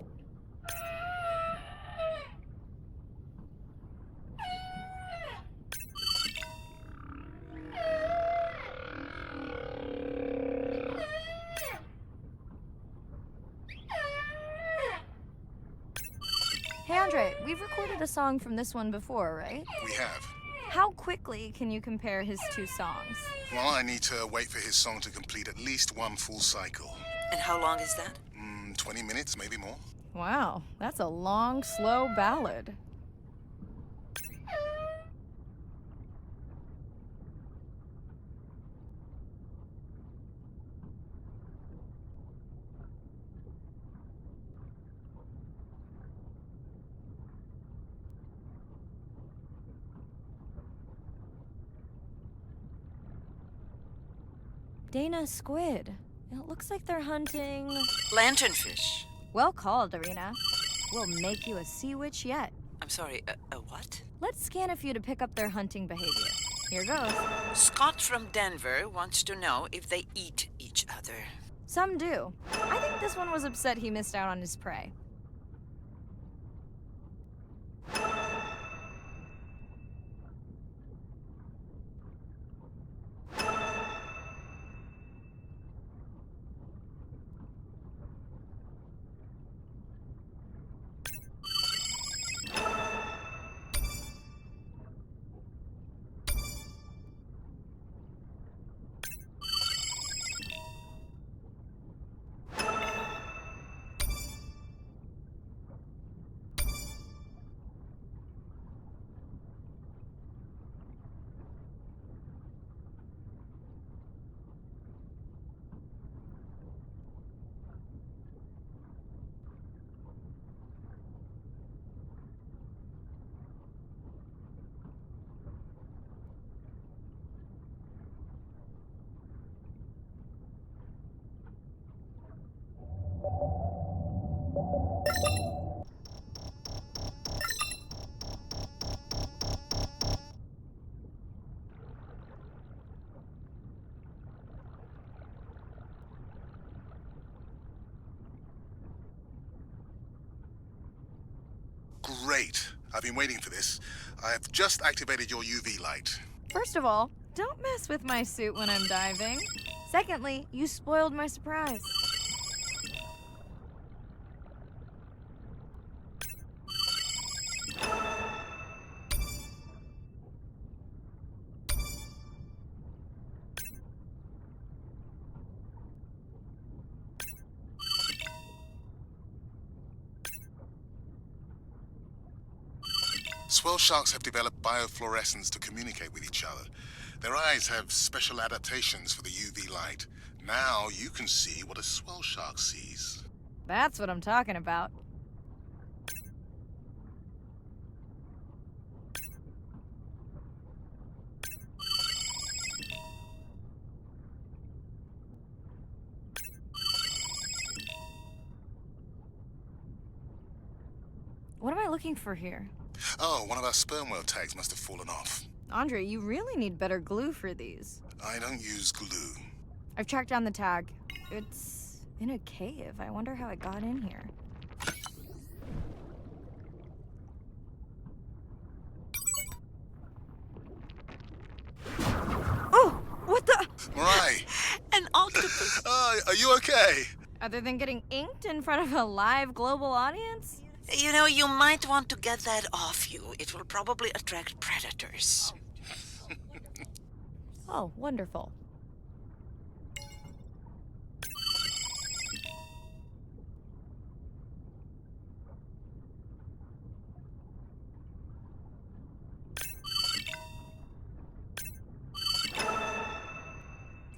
Hey Andre, we've recorded a song from this one before, right? We have. How quickly can you compare his two songs? Well, I need to wait for his song to complete at least one full cycle. And how long is that? 20 minutes, maybe more. Wow, that's a long, slow ballad. Dana, squid. It looks like they're hunting. Lanternfish. Well called, Arena. We'll make you a sea witch yet. I'm sorry, a what? Let's scan a few to pick up their hunting behavior. Here goes. Scott from Denver wants to know if they eat each other. Some do. I think this one was upset he missed out on his prey. Great. I've been waiting for this. I have just activated your UV light. First of all, don't mess with my suit when I'm diving. Secondly, you spoiled my surprise. Swell sharks have developed biofluorescence to communicate with each other. Their eyes have special adaptations for the UV light. Now you can see what a swell shark sees. That's what I'm talking about. What am I looking for here? Oh, one of our sperm whale tags must have fallen off. Andre, you really need better glue for these. I don't use glue. I've tracked down the tag. It's in a cave. I wonder how it got in here. Oh! What the? Mirai, An octopus. are you okay? Other than getting inked in front of a live global audience? You know, you might want to get that off you. It will probably attract predators. Oh, wonderful.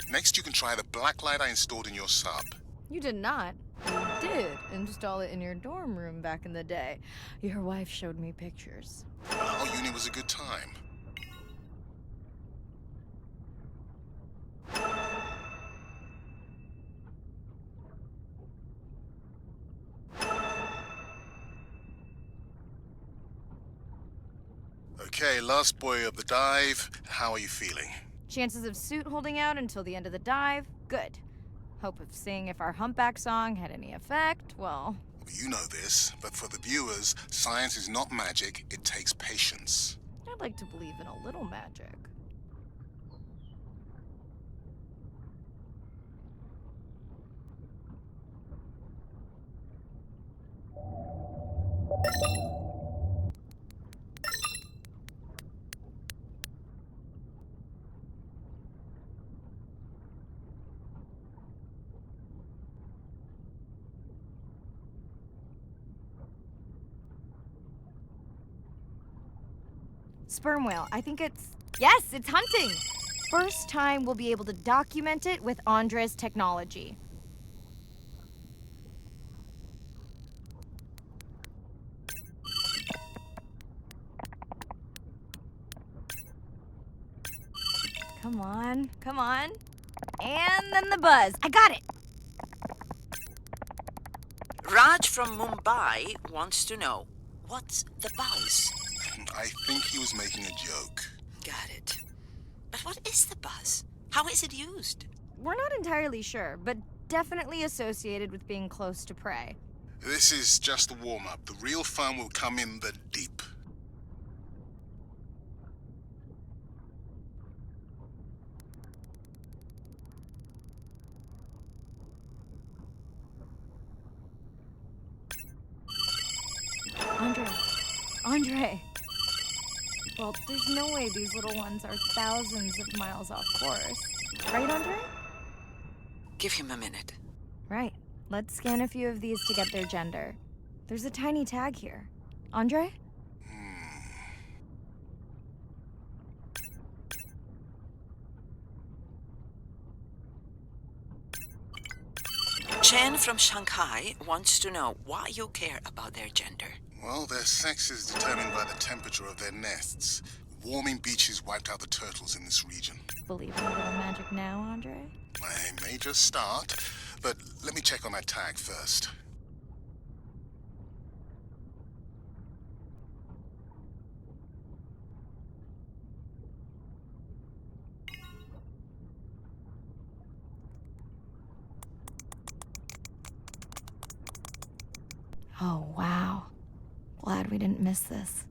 Next, you can try the black light I installed in your sub. You did not. You did install it in your dorm room back in the day. Your wife showed me pictures. Well, uni was a good time. Okay, last boy of the dive. How are you feeling? Chances of suit holding out until the end of the dive? Good. Hope of seeing if our humpback song had any effect? Well, You know this, but for the viewers, science is not magic, it takes patience. I'd like to believe in a little magic. Sperm whale. I think it's... Yes, it's hunting! First time we'll be able to document it with Andre's technology. Come on, come on. And then the buzz. I got it! Raj from Mumbai wants to know, what's the buzz? I think he was making a joke. Got it. But what is the buzz? How is it used? We're not entirely sure, but definitely associated with being close to prey. This is just a warm-up. The real fun will come in the deep. Andre. Well, there's no way these little ones are thousands of miles off course. Right, Andre? Give him a minute. Right. Let's scan a few of these to get their gender. There's a tiny tag here. Andre? Chen from Shanghai wants to know why you care about their gender. Well, their sex is determined by the temperature of their nests. Warming beaches wiped out the turtles in this region. Believe in a little magic now, Andre? I may just start, but let me check on that tag first. Oh, wow. Glad we didn't miss this.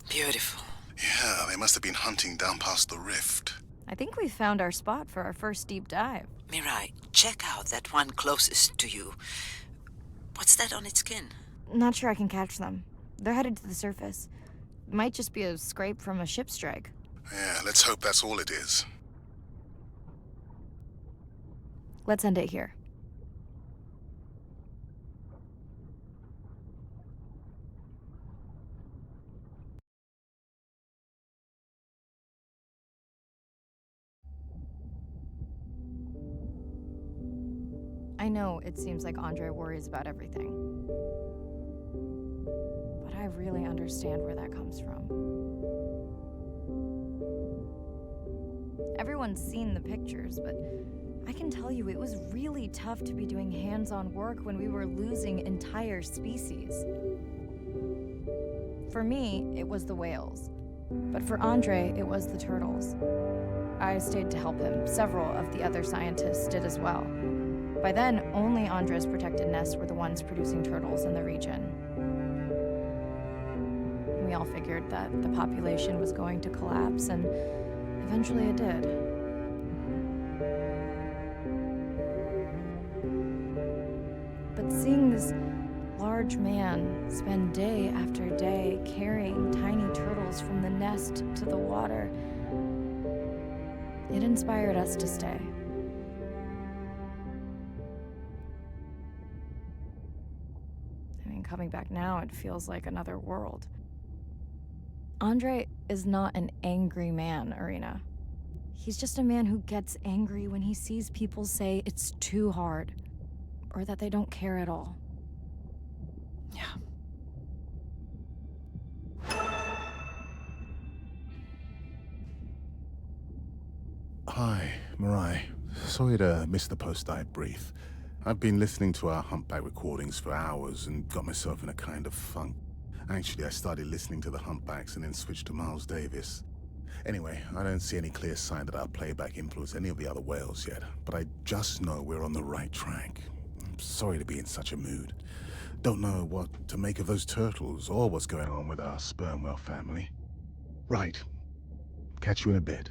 Beautiful. Yeah, they must have been hunting down past the rift. I think we found our spot for our first deep dive. Mirai, check out that one closest to you. What's that on its skin? Not sure I can catch them. They're headed to the surface. Might just be a scrape from a ship strike. Yeah, let's hope that's all it is. Let's end it here. I know it seems like Andre worries about everything. But I really understand where that comes from. Everyone's seen the pictures, but I can tell you it was really tough to be doing hands-on work when we were losing entire species. For me, it was the whales. But for Andre, it was the turtles. I stayed to help him. Several of the other scientists did as well. By then, only Andre's protected nests were the ones producing turtles in the region. We all figured that the population was going to collapse, and eventually it did. But seeing this large man spend day after day carrying tiny turtles from the nest to the water, it inspired us to stay. I mean, coming back now, it feels like another world. Andre is not an angry man, Irina. He's just a man who gets angry when he sees people say it's too hard, or that they don't care at all. Yeah. Hi, Mirai. Sorry to miss the post-dive brief. I've been listening to our humpback recordings for hours and got myself in a kind of funk. Actually, I started listening to the humpbacks and then switched to Miles Davis. Anyway, I don't see any clear sign that our playback influenced any of the other whales yet, but I just know we're on the right track. I'm sorry to be in such a mood. Don't know what to make of those turtles or what's going on with our sperm whale family. Right. Catch you in a bit.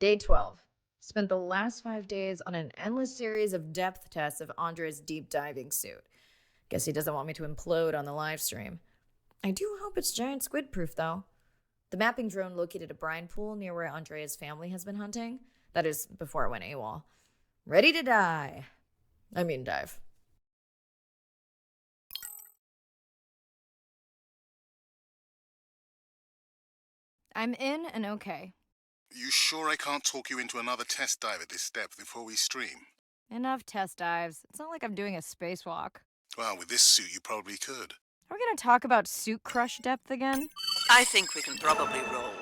Day 12. Spent the last 5 days on an endless series of depth tests of Andre's deep diving suit. Guess he doesn't want me to implode on the live stream. I do hope it's giant squid proof, though. The mapping drone located a brine pool near where Andrea's family has been hunting. That is, before it went AWOL. Ready to dive. Dive. I'm in and okay. You sure I can't talk you into another test dive at this depth before we stream? Enough test dives. It's not like I'm doing a spacewalk. Well, with this suit, you probably could. Are we gonna talk about suit crush depth again? I think we can probably roll.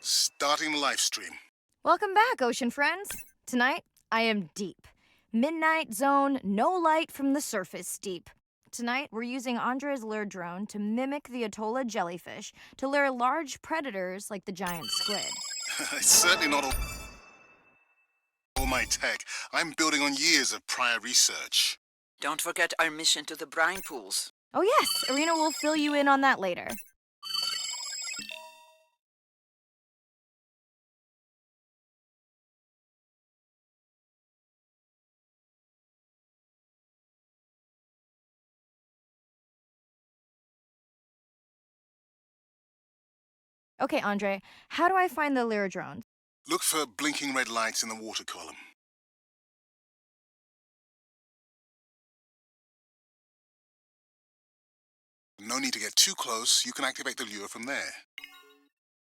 Starting the live stream. Welcome back, ocean friends. Tonight, I am deep. Midnight zone, no light from the surface deep. Tonight, we're using Andre's lure drone to mimic the Atolla jellyfish to lure large predators like the giant squid. It's certainly not all my tech. I'm building on years of prior research. Don't forget our mission to the brine pools. Oh yes, Irina will fill you in on that later. Okay, Andre, how do I find the Lyra drones? Look for blinking red lights in the water column. No need to get too close. You can activate the lure from there.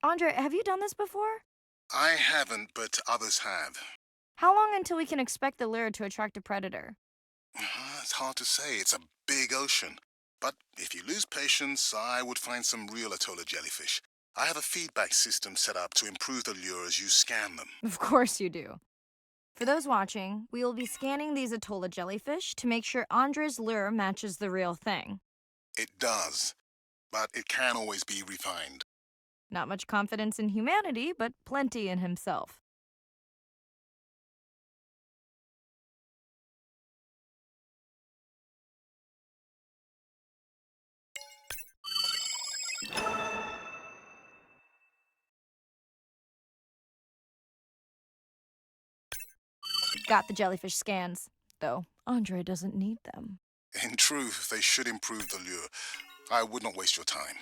Andre, have you done this before? I haven't, but others have. How long until we can expect the Lyra to attract a predator? It's hard to say. It's a big ocean. But if you lose patience, I would find some real Atolla jellyfish. I have a feedback system set up to improve the lure as you scan them. Of course you do. For those watching, we will be scanning these Atolla jellyfish to make sure Andre's lure matches the real thing. It does, but it can always be refined. Not much confidence in humanity, but plenty in himself. Got the jellyfish scans, though Andre doesn't need them. In truth, they should improve the lure. I would not waste your time.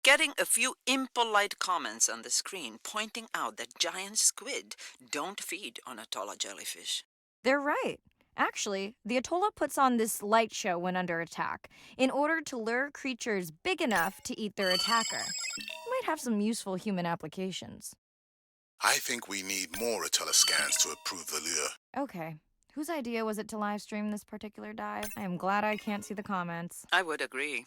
Getting a few impolite comments on the screen pointing out that giant squid don't feed on Atolla jellyfish. They're right. Actually, the Atolla puts on this light show when under attack, in order to lure creatures big enough to eat their attacker. Might have some useful human applications. I think we need more Atolla scans to approve the lure. Okay. Whose idea was it to live stream this particular dive? I am glad I can't see the comments. I would agree.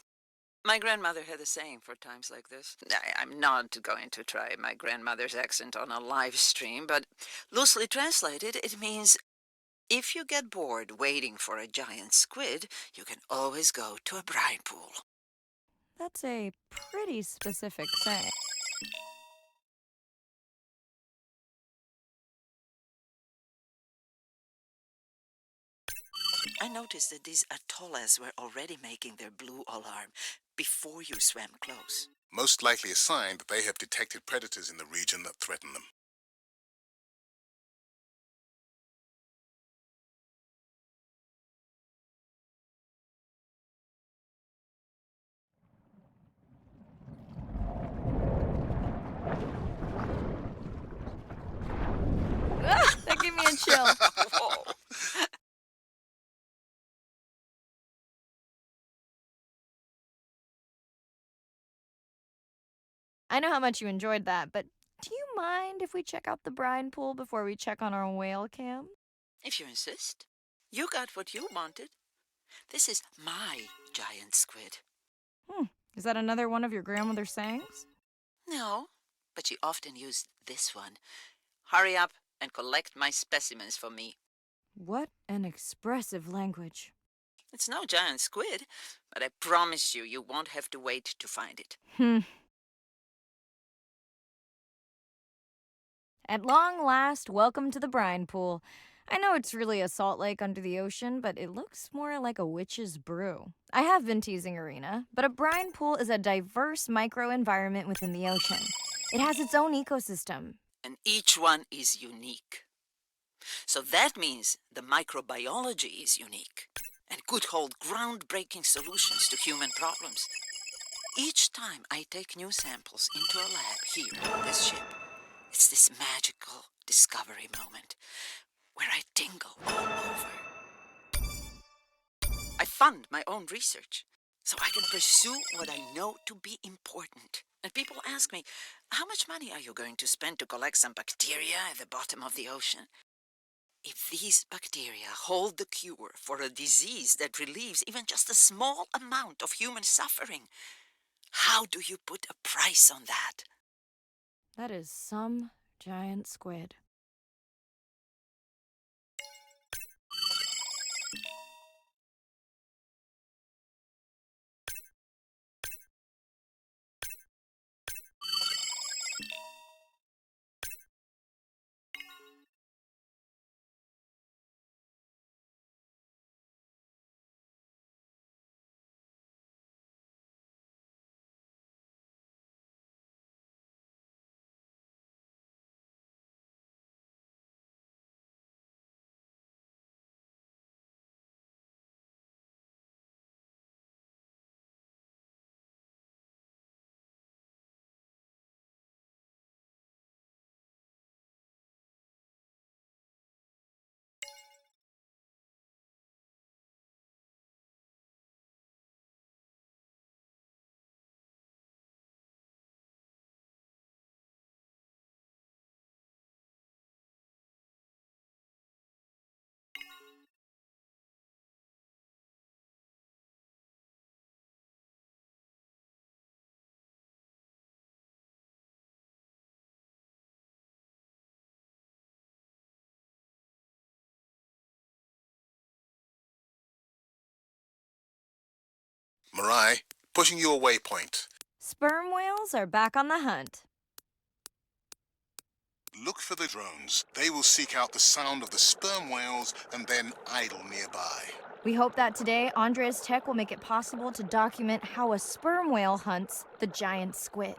My grandmother had a saying for times like this. I'm not going to try my grandmother's accent on a live stream, but loosely translated, it means if you get bored waiting for a giant squid, you can always go to a brine pool. That's a pretty specific saying. I noticed that these atollas were already making their blue alarm before you swam close. Most likely a sign that they have detected predators in the region that threaten them. That gave me a chill. Whoa! I know how much you enjoyed that, but do you mind if we check out the brine pool before we check on our whale cam? If you insist. You got what you wanted. This is my giant squid. Is that another one of your grandmother's sayings? No, but she often used this one. Hurry up and collect my specimens for me. What an expressive language. It's no giant squid, but I promise you, you won't have to wait to find it. At long last, welcome to the brine pool. I know it's really a salt lake under the ocean, but it looks more like a witch's brew. I have been teasing Arena, but a brine pool is a diverse microenvironment within the ocean. It has its own ecosystem. And each one is unique. So that means the microbiology is unique and could hold groundbreaking solutions to human problems. Each time I take new samples into a lab here on this ship, it's this magical discovery moment where I tingle all over. I fund my own research so I can pursue what I know to be important. And people ask me, how much money are you going to spend to collect some bacteria at the bottom of the ocean? If these bacteria hold the cure for a disease that relieves even just a small amount of human suffering, how do you put a price on that? That is some giant squid. Mirai, pushing your waypoint. Sperm whales are back on the hunt. Look for the drones. They will seek out the sound of the sperm whales and then idle nearby. We hope that today, Andrea's tech will make it possible to document how a sperm whale hunts the giant squid.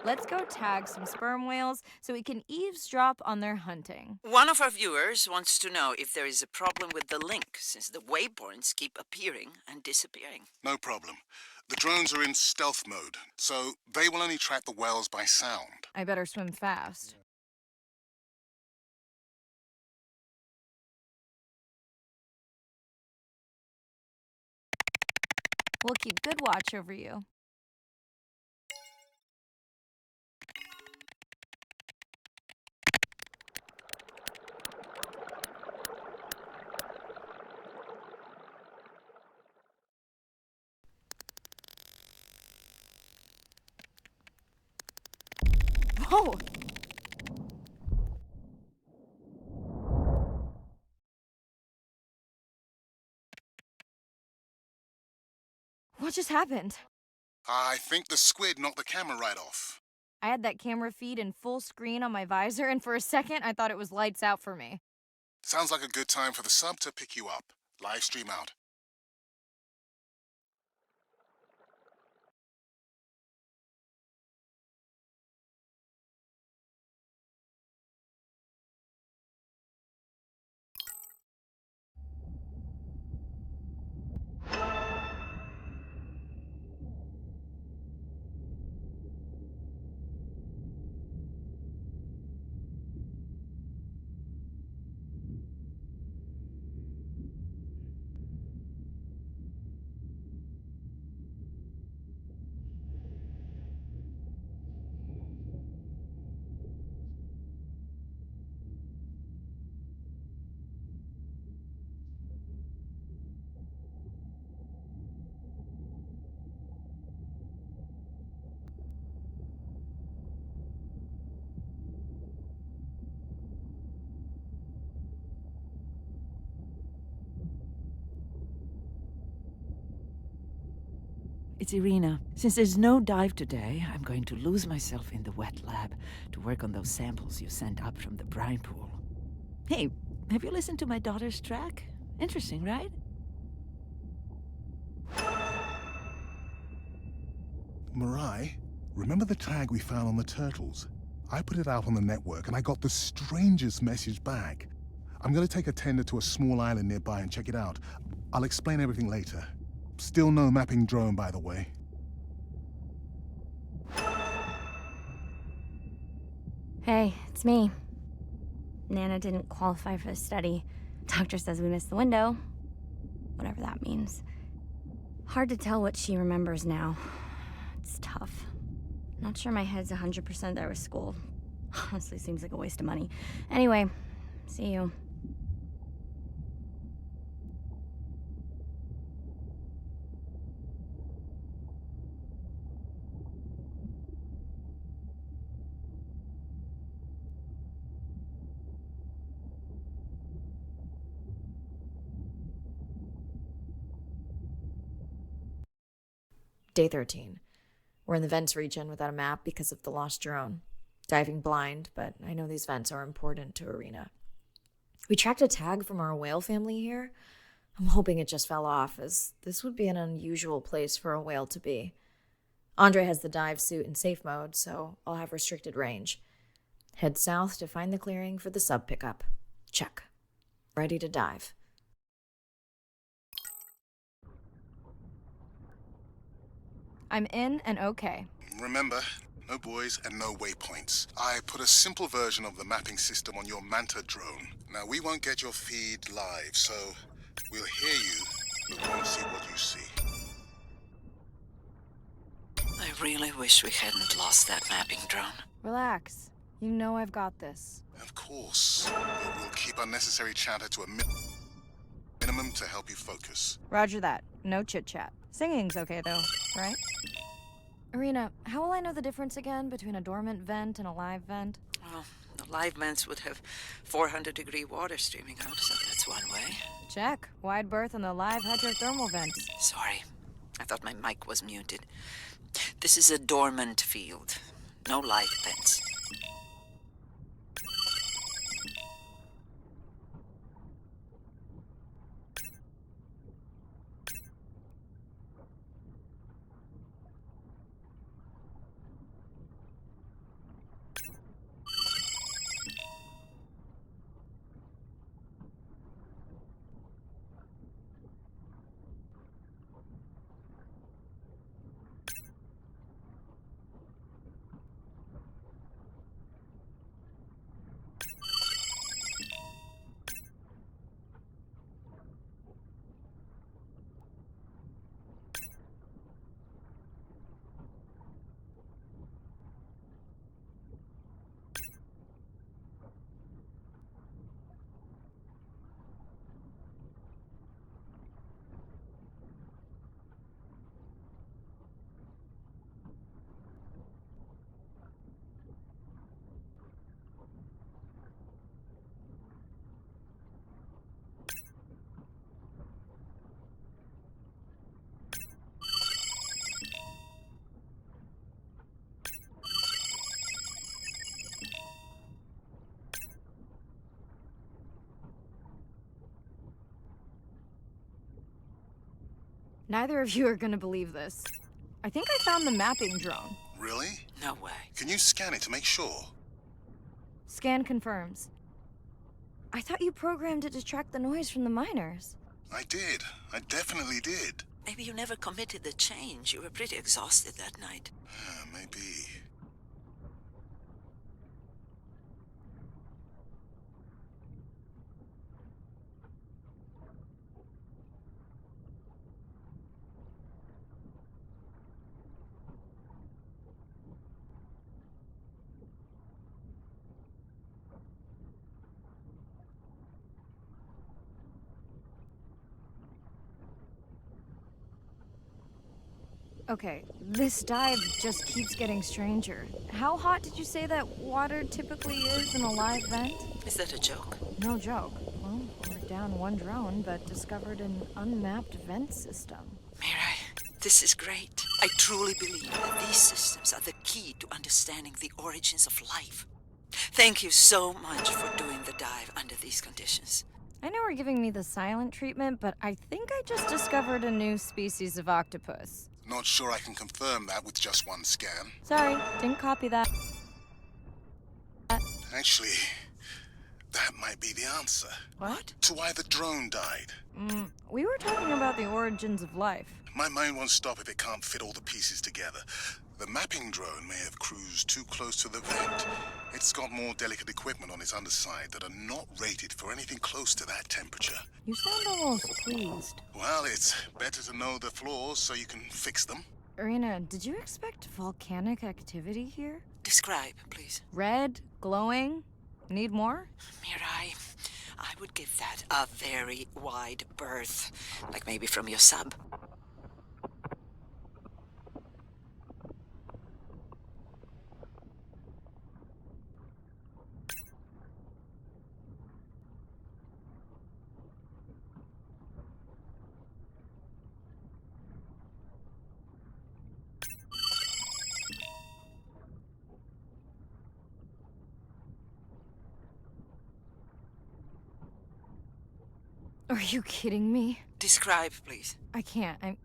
Let's go tag some sperm whales so we can eavesdrop on their hunting. One of our viewers wants to know if there is a problem with the link, since the waypoints keep appearing and disappearing. No problem. The drones are in stealth mode, so they will only track the whales by sound. I better swim fast. We'll keep good watch over you. Whoa! What just happened? I think the squid knocked the camera right off. I had that camera feed in full screen on my visor, and for a second I thought it was lights out for me. Sounds like a good time for the sub to pick you up. Live stream out. It's Irina. Since there's no dive today, I'm going to lose myself in the wet lab to work on those samples you sent up from the brine pool. Hey, have you listened to my daughter's track? Interesting, right? Mirai, remember the tag we found on the turtles? I put it out on the network and I got the strangest message back. I'm gonna take a tender to a small island nearby and check it out. I'll explain everything later. Still no mapping drone, by the way. Hey, it's me. Nana didn't qualify for the study. Doctor says we missed the window. Whatever that means. Hard to tell what she remembers now. It's tough. Not sure my head's 100% there with school. Honestly, seems like a waste of money. Anyway, see you. Day 13. We're in the vents region without a map because of the lost drone. Diving blind, but I know these vents are important to Irina. We tracked a tag from our whale family here. I'm hoping it just fell off, as this would be an unusual place for a whale to be. Andre has the dive suit in safe mode, so I'll have restricted range. Head south to find the clearing for the sub pickup. Check. Ready to dive. I'm in and okay. Remember, no buoys and no waypoints. I put a simple version of the mapping system on your Manta drone. Now, we won't get your feed live, so we'll hear you, but won't see what you see. really wish we hadn't lost that mapping drone. Relax. You know I've got this. Of course. But we'll keep unnecessary chatter to a minimum to help you focus. Roger that. No chit-chat. Singing's okay, though, right? Irina, how will I know the difference again between a dormant vent and a live vent? Well, the live vents would have 400-degree water streaming out, so that's one way. Check. Wide berth and the live hydrothermal vents. Sorry, I thought my mic was muted. This is a dormant field. No live vents. Neither of you are gonna believe this. I think I found the mapping drone. Really? No way. Can you scan it to make sure? Scan confirms. I thought you programmed it to track the noise from the miners. I did. I definitely did. Maybe you never committed the change. You were pretty exhausted that night. Maybe. Okay, this dive just keeps getting stranger. How hot did you say that water typically is in a live vent? Is that a joke? No joke. Well, we're down one drone, but discovered an unmapped vent system. Mirai, this is great. I truly believe that these systems are the key to understanding the origins of life. Thank you so much for doing the dive under these conditions. I know we're giving me the silent treatment, but I think I just discovered a new species of octopus. Not sure I can confirm that with just one scan. Sorry, didn't copy that. Actually, that might be the answer. What? To why the drone died. We were talking about the origins of life. My mind won't stop if it can't fit all the pieces together. The mapping drone may have cruised too close to the vent. It's got more delicate equipment on its underside that are not rated for anything close to that temperature. You sound almost pleased. Well, it's better to know the flaws so you can fix them. Irina, did you expect volcanic activity here? Describe, please. Red, glowing. Need more? Mirai, I would give that a very wide berth. Like maybe from your sub. Are you kidding me? Describe, please. I can't. I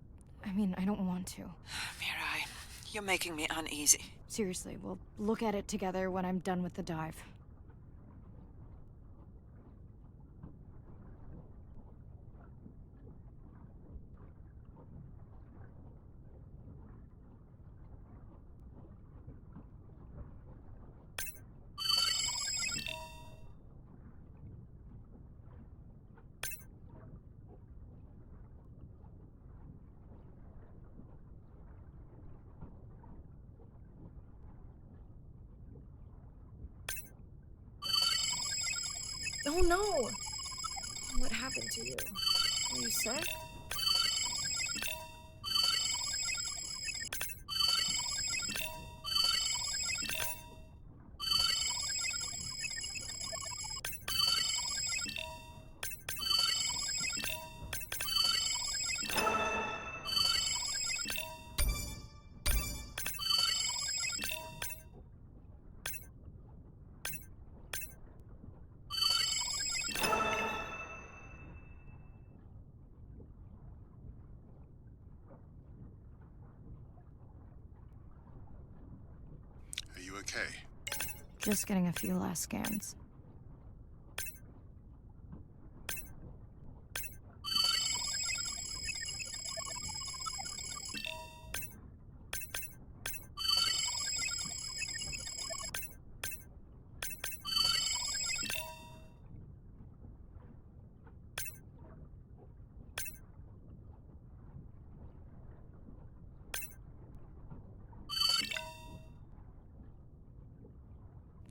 mean, I don't want to. Mirai, you're making me uneasy. Seriously, we'll look at it together when I'm done with the dive. Oh no! What happened to you? Are you sick? Are you okay? Just getting a few last scans.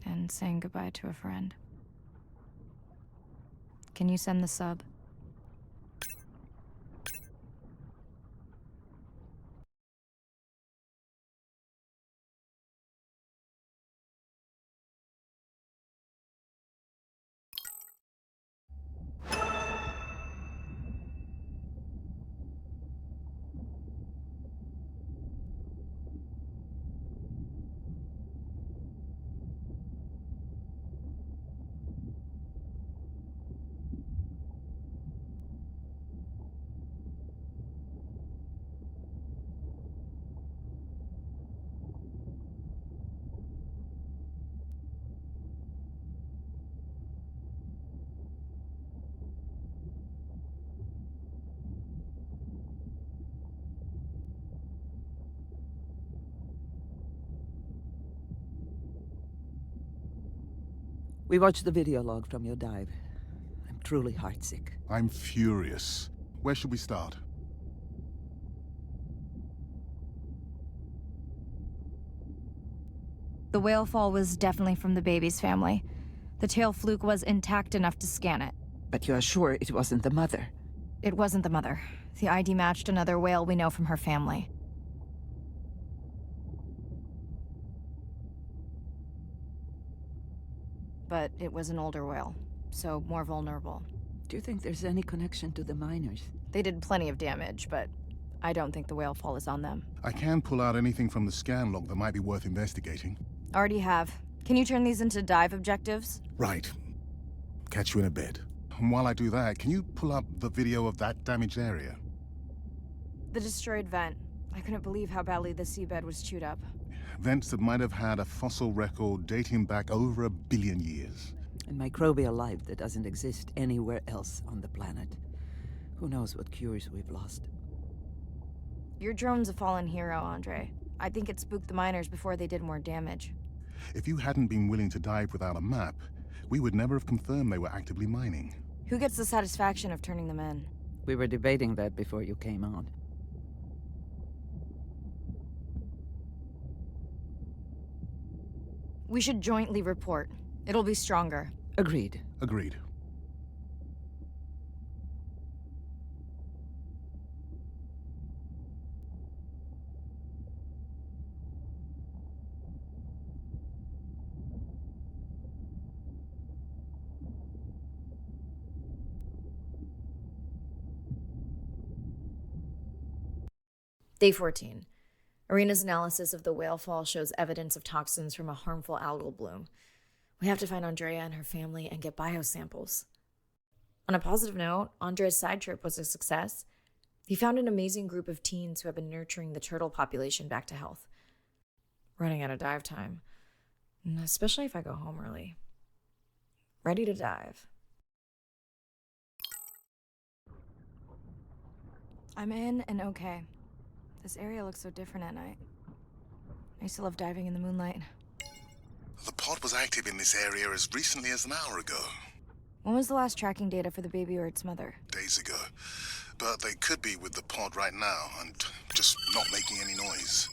And saying goodbye to a friend. Can you send the sub? We watched the video log from your dive. I'm truly heartsick. I'm furious. Where should we start? The whale fall was definitely from the baby's family. The tail fluke was intact enough to scan it. But you are sure it wasn't the mother? It wasn't the mother. The ID matched another whale we know from her family. But it was an older whale, so more vulnerable. Do you think there's any connection to the miners? They did plenty of damage, but I don't think the whale fall is on them. I can pull out anything from the scan log that might be worth investigating. Already have. Can you turn these into dive objectives? Right. Catch you in a bit. And while I do that, can you pull up the video of that damaged area? The destroyed vent. I couldn't believe how badly the seabed was chewed up. Vents that might have had a fossil record dating back over 1 billion years. And microbial life that doesn't exist anywhere else on the planet. Who knows what cures we've lost. Your drone's a fallen hero, Andre. I think it spooked the miners before they did more damage. If you hadn't been willing to dive without a map, we would never have confirmed they were actively mining. Who gets the satisfaction of turning them in? We were debating that before you came on. We should jointly report. It'll be stronger. Agreed. Agreed. Day 14. Arena's analysis of the whale fall shows evidence of toxins from a harmful algal bloom. We have to find Andrea and her family and get biosamples. On a positive note, Andrea's side trip was a success. He found an amazing group of teens who have been nurturing the turtle population back to health. Running out of dive time, especially if I go home early. Ready to dive. I'm in and okay. This area looks so different at night. I used to love diving in the moonlight. The pod was active in this area as recently as an hour ago. When was the last tracking data for the baby or its mother? Days ago. But they could be with the pod right now and just not making any noise.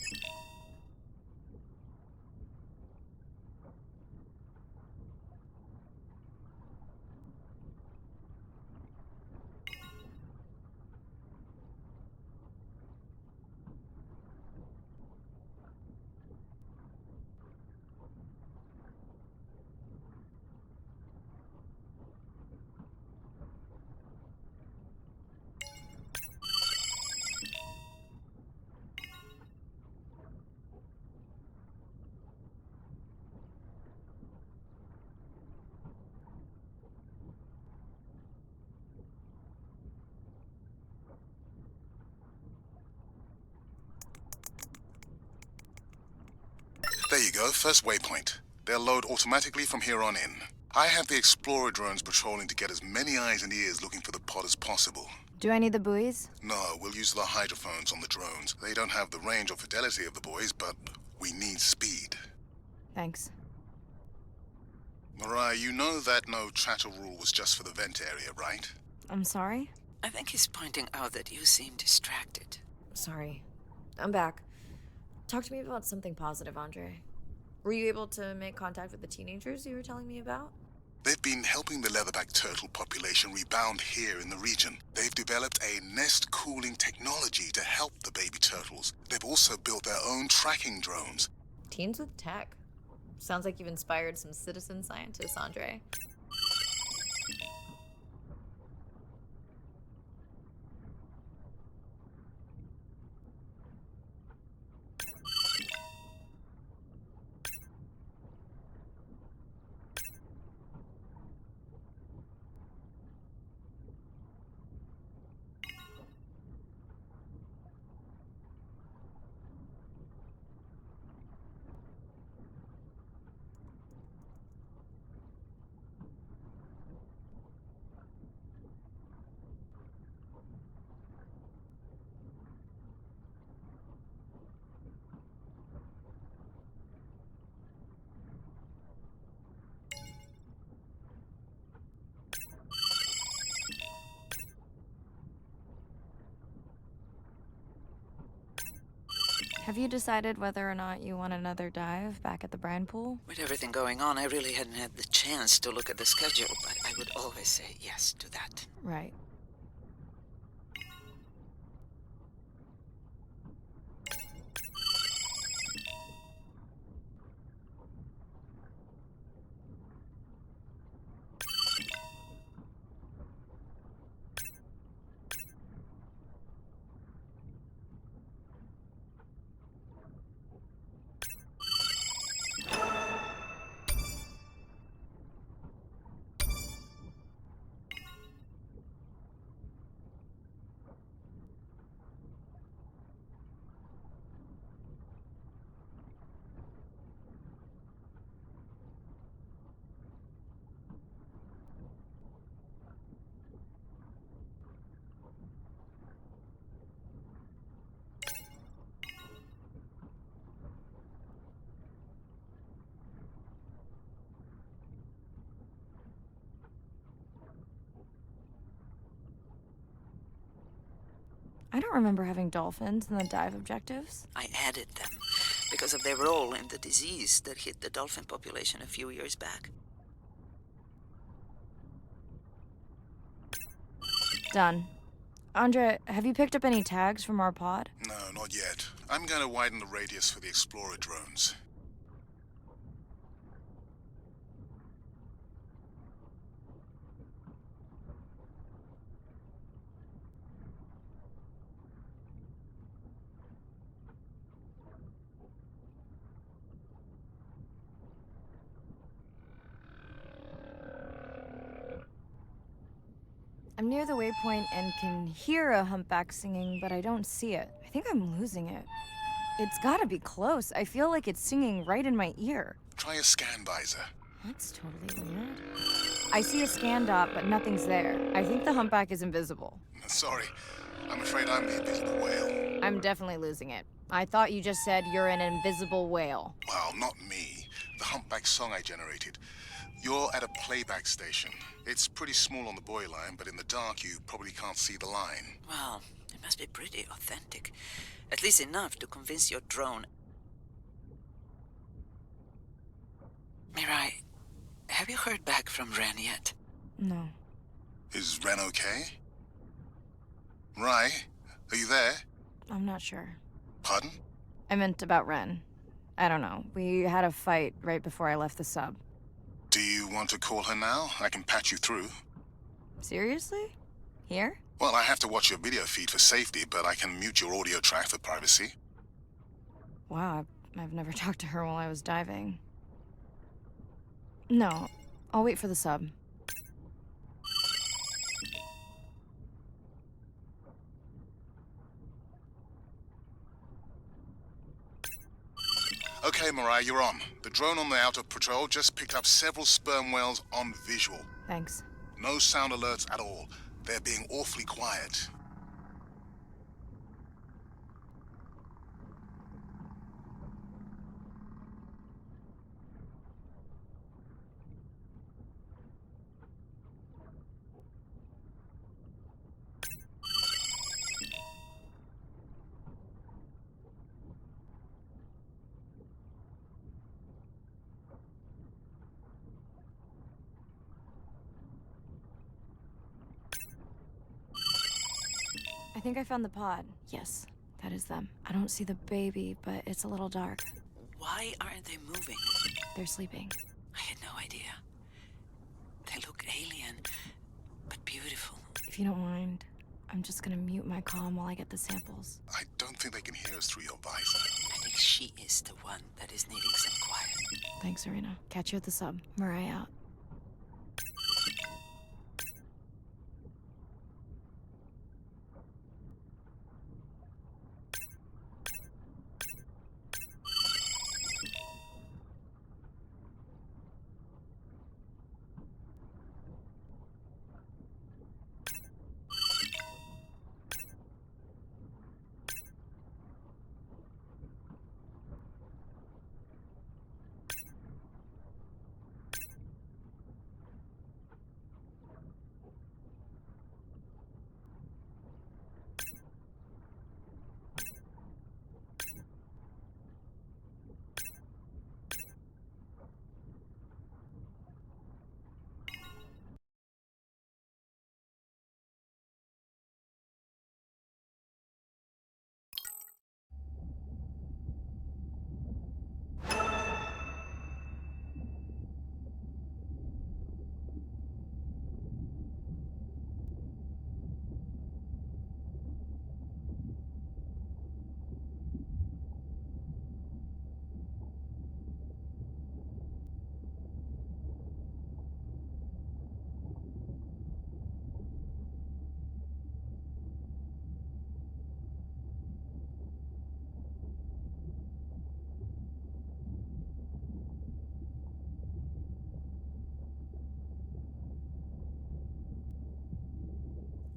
There you go, first waypoint. They'll load automatically from here on in. I have the Explorer drones patrolling to get as many eyes and ears looking for the pod as possible. Do I need the buoys? No, we'll use the hydrophones on the drones. They don't have the range or fidelity of the boys, but we need speed. Thanks. Mariah, you know that no chatter rule was just for the vent area, right? I'm sorry? I think he's pointing out that you seem distracted. Sorry. I'm back. Talk to me about something positive, Andre. Were you able to make contact with the teenagers you were telling me about? They've been helping the leatherback turtle population rebound here in the region. They've developed a nest cooling technology to help the baby turtles. They've also built their own tracking drones. Teens with tech. Sounds like you've inspired some citizen scientists, Andre. Have you decided whether or not you want another dive back at the brine pool? With everything going on, I really hadn't had the chance to look at the schedule, but I would always say yes to that. Right. I don't remember having dolphins in the dive objectives. I added them because of their role in the disease that hit the dolphin population a few years back. Done. Andre, have you picked up any tags from our pod? No, not yet. I'm going to widen the radius for the Explorer drones. I'm near the waypoint and can hear a humpback singing, but I don't see it. I think I'm losing it. It's gotta be close. I feel like it's singing right in my ear. Try a scan visor. That's totally weird. I see a scan dot, but nothing's there. I think the humpback is invisible. Sorry, I'm afraid I'm the invisible whale. I'm definitely losing it. I thought you just said you're an invisible whale. Well, not me. The humpback song I generated. You're at a playback station. It's pretty small on the buoy line, but in the dark you probably can't see the line. Well, it must be pretty authentic. At least enough to convince your drone. Mirai, have you heard back from Ren yet? No. Is Ren okay? Rai, are you there? I'm not sure. Pardon? I meant about Ren. I don't know. We had a fight right before I left the sub. Do you want to call her now? I can patch you through. Seriously? Here? Well, I have to watch your video feed for safety, but I can mute your audio track for privacy. Wow, I've never talked to her while I was diving. No, I'll wait for the sub. Okay. Okay, Mariah, you're on. The drone on the outer patrol just picked up several sperm whales on visual. Thanks. No sound alerts at all. They're being awfully quiet. I think I found the pod. Yes, that is them. I don't see the baby, but it's a little dark. Why aren't they moving? They're sleeping. I had no idea. They look alien, but beautiful. If you don't mind, I'm just gonna mute my comm while I get the samples. I don't think they can hear us through your visor. I think she is the one that is needing some quiet. Thanks, Serena. Catch you at the sub. Mariah out.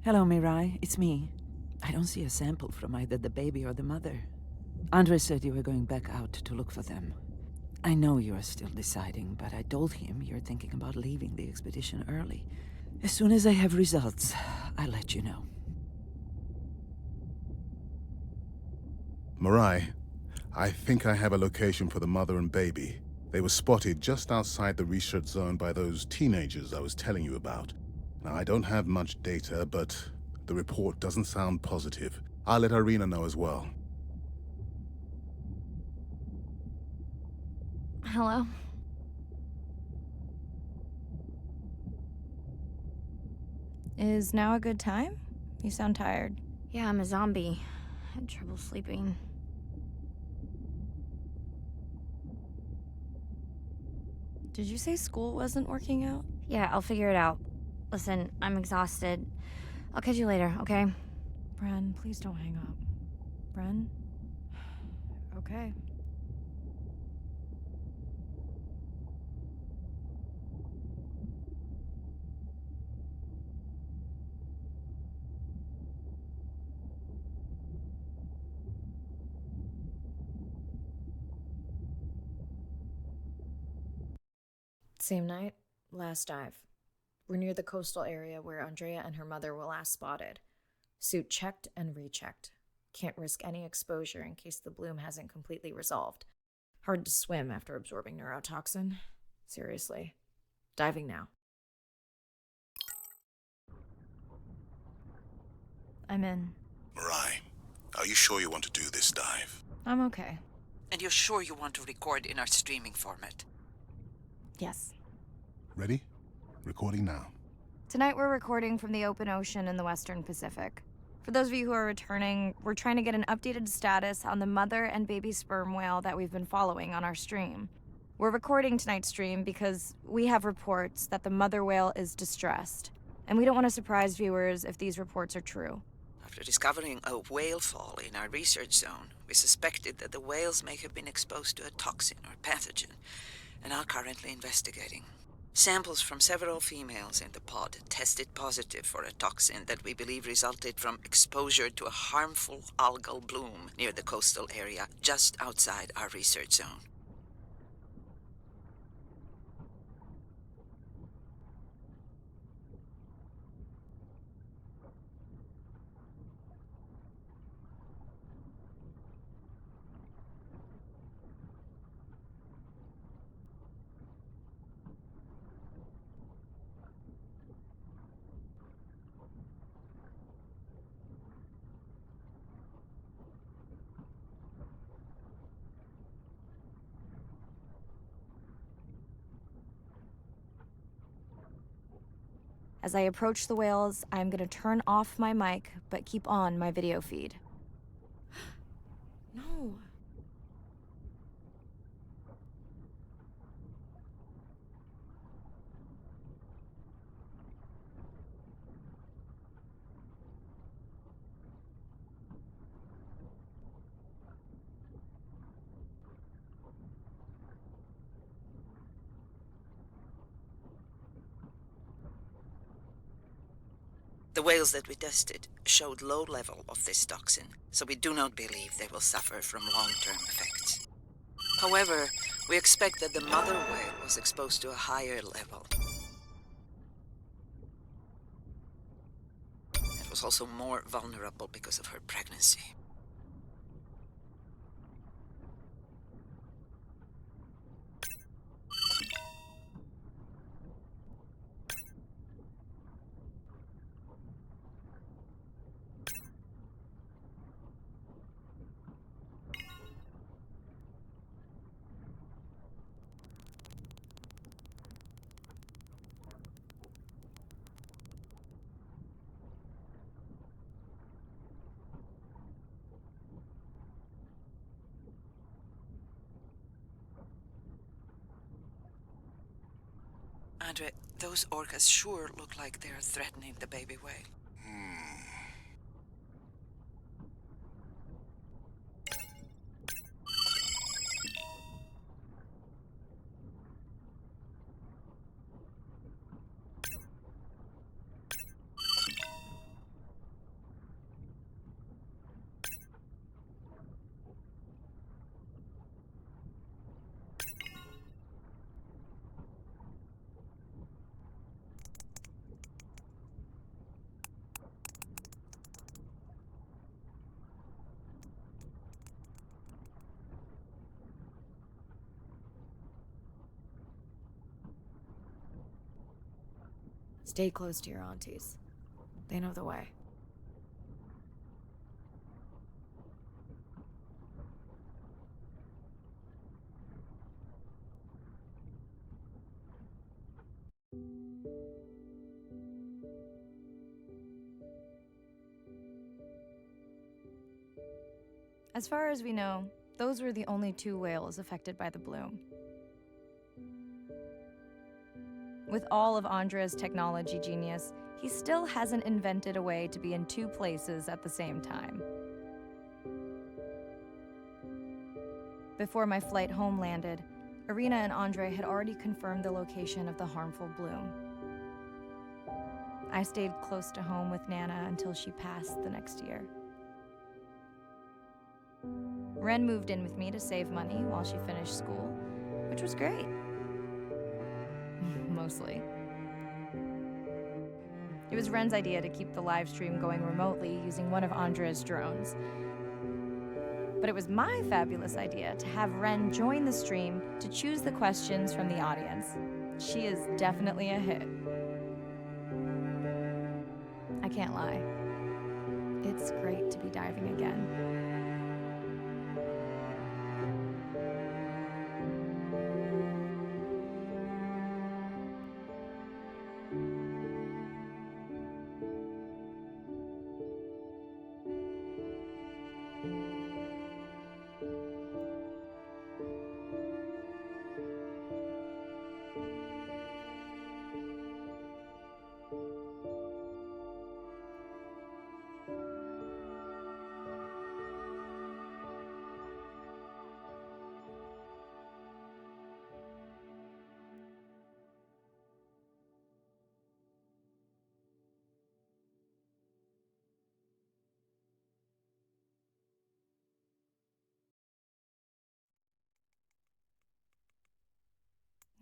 Hello, Mirai. It's me. I don't see a sample from either the baby or the mother. Andre said you were going back out to look for them. I know you are still deciding, but I told him you're thinking about leaving the expedition early. As soon as I have results, I'll let you know. Mariah, I think I have a location for the mother and baby. They were spotted just outside the research zone by those teenagers I was telling you about. Now, I don't have much data, but the report doesn't sound positive. I'll let Irina know as well. Hello? Is now a good time? You sound tired. Yeah, I'm a zombie. I had trouble sleeping. Did you say school wasn't working out? Yeah, I'll figure it out. Listen, I'm exhausted. I'll catch you later, okay? Bren, please don't hang up. Bren? Okay. Same night, last dive. We're near the coastal area where Andrea and her mother were last spotted. Suit checked and rechecked. Can't risk any exposure in case the bloom hasn't completely resolved. Hard to swim after absorbing neurotoxin. Seriously. Diving now. I'm in. Mariah, are you sure you want to do this dive? I'm okay. And you're sure you want to record in our streaming format? Yes. Ready? Recording now. Tonight we're recording from the open ocean in the Western Pacific. For those of you who are returning, we're trying to get an updated status on the mother and baby sperm whale that we've been following on our stream. We're recording tonight's stream because we have reports that the mother whale is distressed, and we don't want to surprise viewers if these reports are true. After discovering a whale fall in our research zone, we suspected that the whales may have been exposed to a toxin or pathogen, and are currently investigating. Samples from several females in the pod tested positive for a toxin that we believe resulted from exposure to a harmful algal bloom near the coastal area just outside our research zone. As I approach the whales, I'm gonna turn off my mic, but keep on my video feed. No. The whales that we tested showed low level of this toxin, so we do not believe they will suffer from long-term effects. However, we expect that the mother whale was exposed to a higher level. It was also more vulnerable because of her pregnancy. Andre, those orcas sure look like they're threatening the baby whale. Stay close to your aunties. They know the way. As far as we know, those were the only 2 whales affected by the bloom. With all of Andre's technology genius, he still hasn't invented a way to be in 2 places at the same time. Before my flight home landed, Irina and Andre had already confirmed the location of the harmful bloom. I stayed close to home with Nana until she passed the next year. Ren moved in with me to save money while she finished school, which was great. Mostly. It was Ren's idea to keep the live stream going remotely using one of Andre's drones. But it was my fabulous idea to have Ren join the stream to choose the questions from the audience. She is definitely a hit. I can't lie. It's great to be diving again.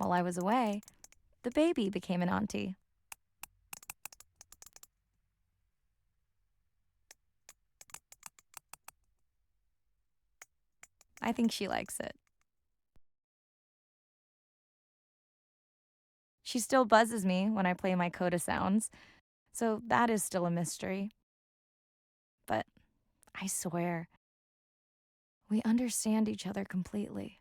while I was away, the baby became an auntie. I think she likes it. She still buzzes me when I play my coda sounds, so that is still a mystery. But I swear, we understand each other completely.